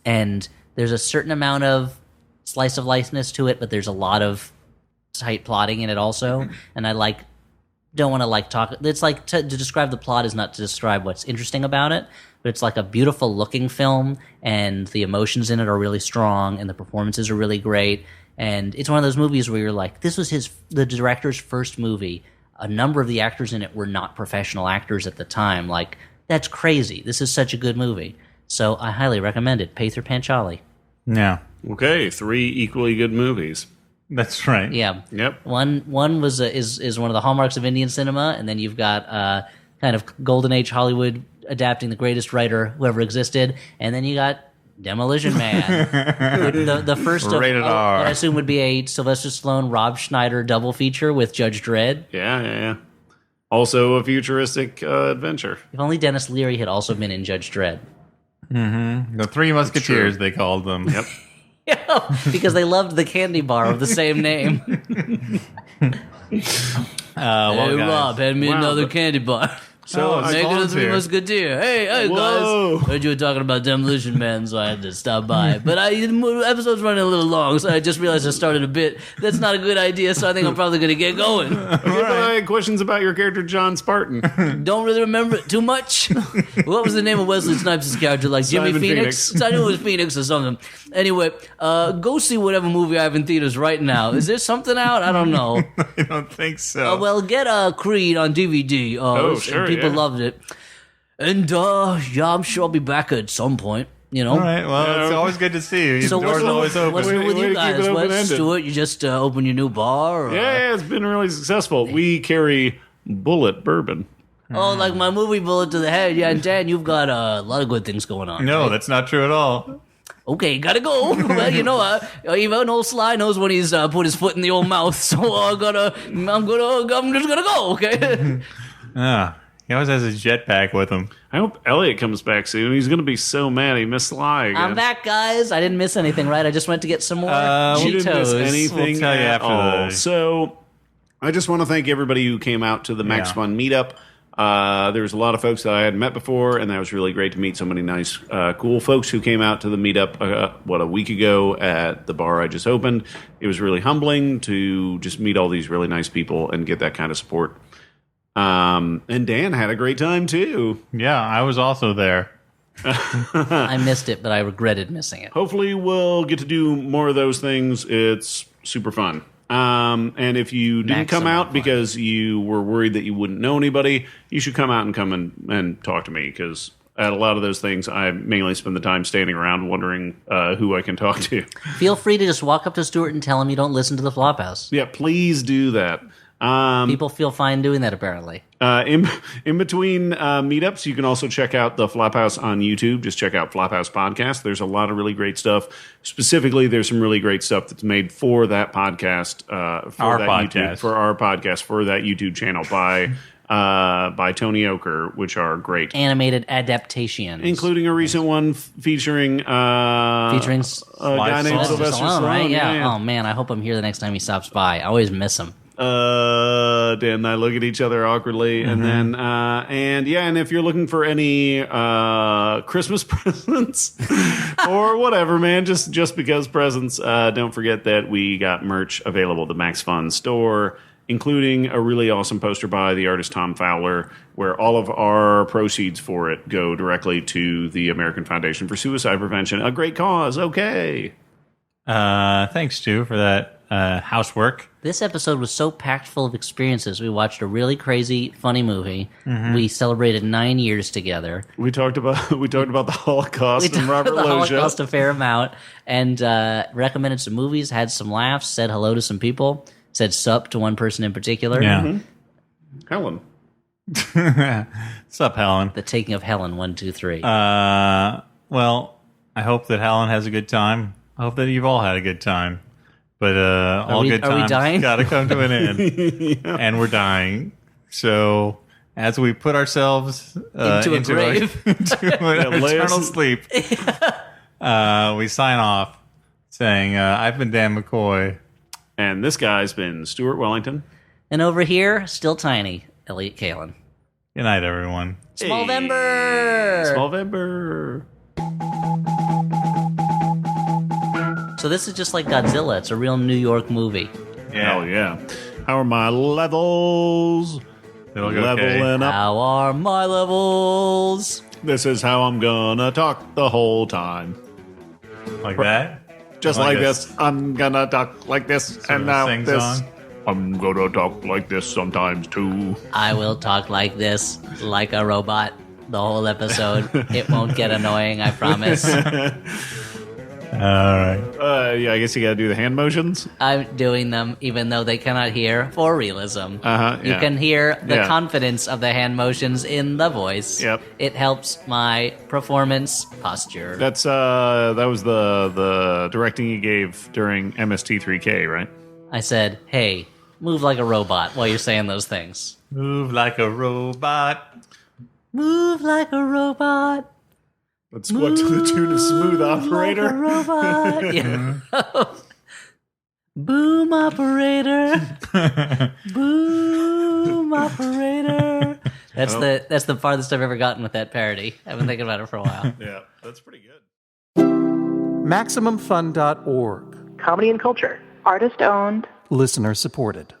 And there's a certain amount of slice of lifeness to it, but there's a lot of tight plotting in it also. And I don't want to talk. It's to describe the plot is not to describe what's interesting about it, but it's a beautiful looking film, and the emotions in it are really strong, and the performances are really great. And it's one of those movies where you're this was the director's first movie. A number of the actors in it were not professional actors at the time. That's crazy. This is such a good movie. So I highly recommend it. Pather Panchali. Yeah. Okay, 3 equally good movies. That's right. Yeah. Yep. One was is one of the hallmarks of Indian cinema, and then you've got kind of golden age Hollywood adapting the greatest writer who ever existed, and then you got Demolition Man, the first of Rated R. what I assume would be a Sylvester Stallone Rob Schneider double feature with Judge Dredd. Yeah. Also a futuristic adventure. If only Dennis Leary had also been in Judge Dredd. The Three Musketeers, they called them. Yep. Because they loved the candy bar of the same name. Well, Hey, guys. Rob, hand me Wow, another but- candy bar. So I Making a volunteer. Three Musketeer. Hey, Whoa. guys. Heard you were talking about Demolition Man, so I had to stop by. But the episode's running a little long, so I just realized I started a bit. That's not a good idea, so I think I'm probably going to get going. Okay, but I had questions about your character, John Spartan. Don't really remember it too much. What was the name of Wesley Snipes' character? Jimmy Simon Phoenix? I knew it was Phoenix or something. Anyway, go see whatever movie I have in theaters right now. Is there something out? I don't know. I don't think so. Well, get Creed on DVD. Oh, sure, people loved it. And, I'm sure I'll be back at some point, All right. Well, it's always good to see you. So The door's always open. What's new with Way you to keep it guys? What, open-ended. Stuart, you just open your new bar? Or, Yeah, it's been really successful. We carry Bullet Bourbon. Oh, like my movie Bullet to the Head. Yeah, and Dan, you've got a lot of good things going on. No, right? that's not true at all. Okay, gotta go. Well, even old Sly knows when he's put his foot in the old mouth, so I'm just gonna go, okay? He always has his jetpack with him. I hope Elliot comes back soon. He's going to be so mad he missed Sly again. I'm back, guys. I didn't miss anything, right? I just went to get some more You Cheetos. didn't miss anything We'll tell you at after all. the- So I just want to thank everybody who came out to the Max Yeah. Fun meetup. There was a lot of folks that I hadn't met before, and that was really great to meet so many nice, cool folks who came out to the meetup, a week ago at the bar I just opened. It was really humbling to just meet all these really nice people and get that kind of support. And Dan had a great time, too. Yeah, I was also there. I missed it, but I regretted missing it. Hopefully we'll get to do more of those things. It's super fun. And if you didn't Maximum come out fun. because you were worried that you wouldn't know anybody, you should come out and come and talk to me, because at a lot of those things, I mainly spend the time standing around wondering who I can talk to. Feel free to just walk up to Stuart and tell him you don't listen to the Flophouse. Yeah, please do that. People feel fine doing that, apparently. In between meetups, you can also check out the Flophouse on YouTube. Just check out Flophouse Podcast. There's a lot of really great stuff. Specifically, there's some really great stuff that's made for that podcast, for that YouTube channel by Tony Oker, which are great, Animated adaptations. including a recent one featuring Featuring a guy named Stallone. Sylvester Stallone, right? Stallone. Yeah. Oh, man, I hope I'm here the next time he stops by. I always miss him. Dan and I look at each other awkwardly, and then and if you're looking for any Christmas presents or whatever, man, just because presents, don't forget that we got merch available at the Max Fun store, including a really awesome poster by the artist Tom Fowler, where all of our proceeds for it go directly to the American Foundation for Suicide Prevention, a great cause. Okay. Thanks, Stu, for that housework. This episode was so packed full of experiences. We watched a really crazy, funny movie. We celebrated 9 years together. We talked about the Holocaust We and Robert talked about the Loggia. Holocaust a fair amount, and recommended some movies, had some laughs, said hello to some people, said sup to one person in particular. Yeah. Helen. Sup, Helen? The Taking of Helen, 1, 2, 3. Well, I hope that Helen has a good time. I hope that you've all had a good time. But all we- good are we times dying? got to come to an end. And we're dying. So as we put ourselves Into a grave. into an lay eternal us- sleep, we sign off saying, I've been Dan McCoy. And this guy's been Stuart Wellington. And over here, still tiny, Elliot Kalin. Good night, everyone. Smallvember! Smallvember. So this is just like Godzilla. It's a real New York movie. Hell yeah. How are my levels? It'll go Leveling okay. up. How are my levels? This is how I'm gonna talk the whole time. Like that? Just like this. I'm gonna talk like this. Sort and of a now sing this. song? I'm gonna talk like this sometimes too. I will talk like this, like a robot, the whole episode. It won't get annoying, I promise. All right. Yeah, I guess you gotta do the hand motions. I'm doing them even though they cannot hear for realism. Yeah. You can hear the Yeah. confidence of the hand motions in the voice. Yep. It helps my performance posture. That's that was the directing you gave during MST3K, right? I said, hey, move like a robot while you're saying those things. Move like a robot. Move like a robot. Let's go to the tune of Smooth Operator. Like a robot. Yeah. Boom operator. Boom operator. That's the farthest I've ever gotten with that parody. I've been thinking about it for a while. Yeah, that's pretty good. MaximumFun.org. Comedy and culture. Artist owned. Listener supported.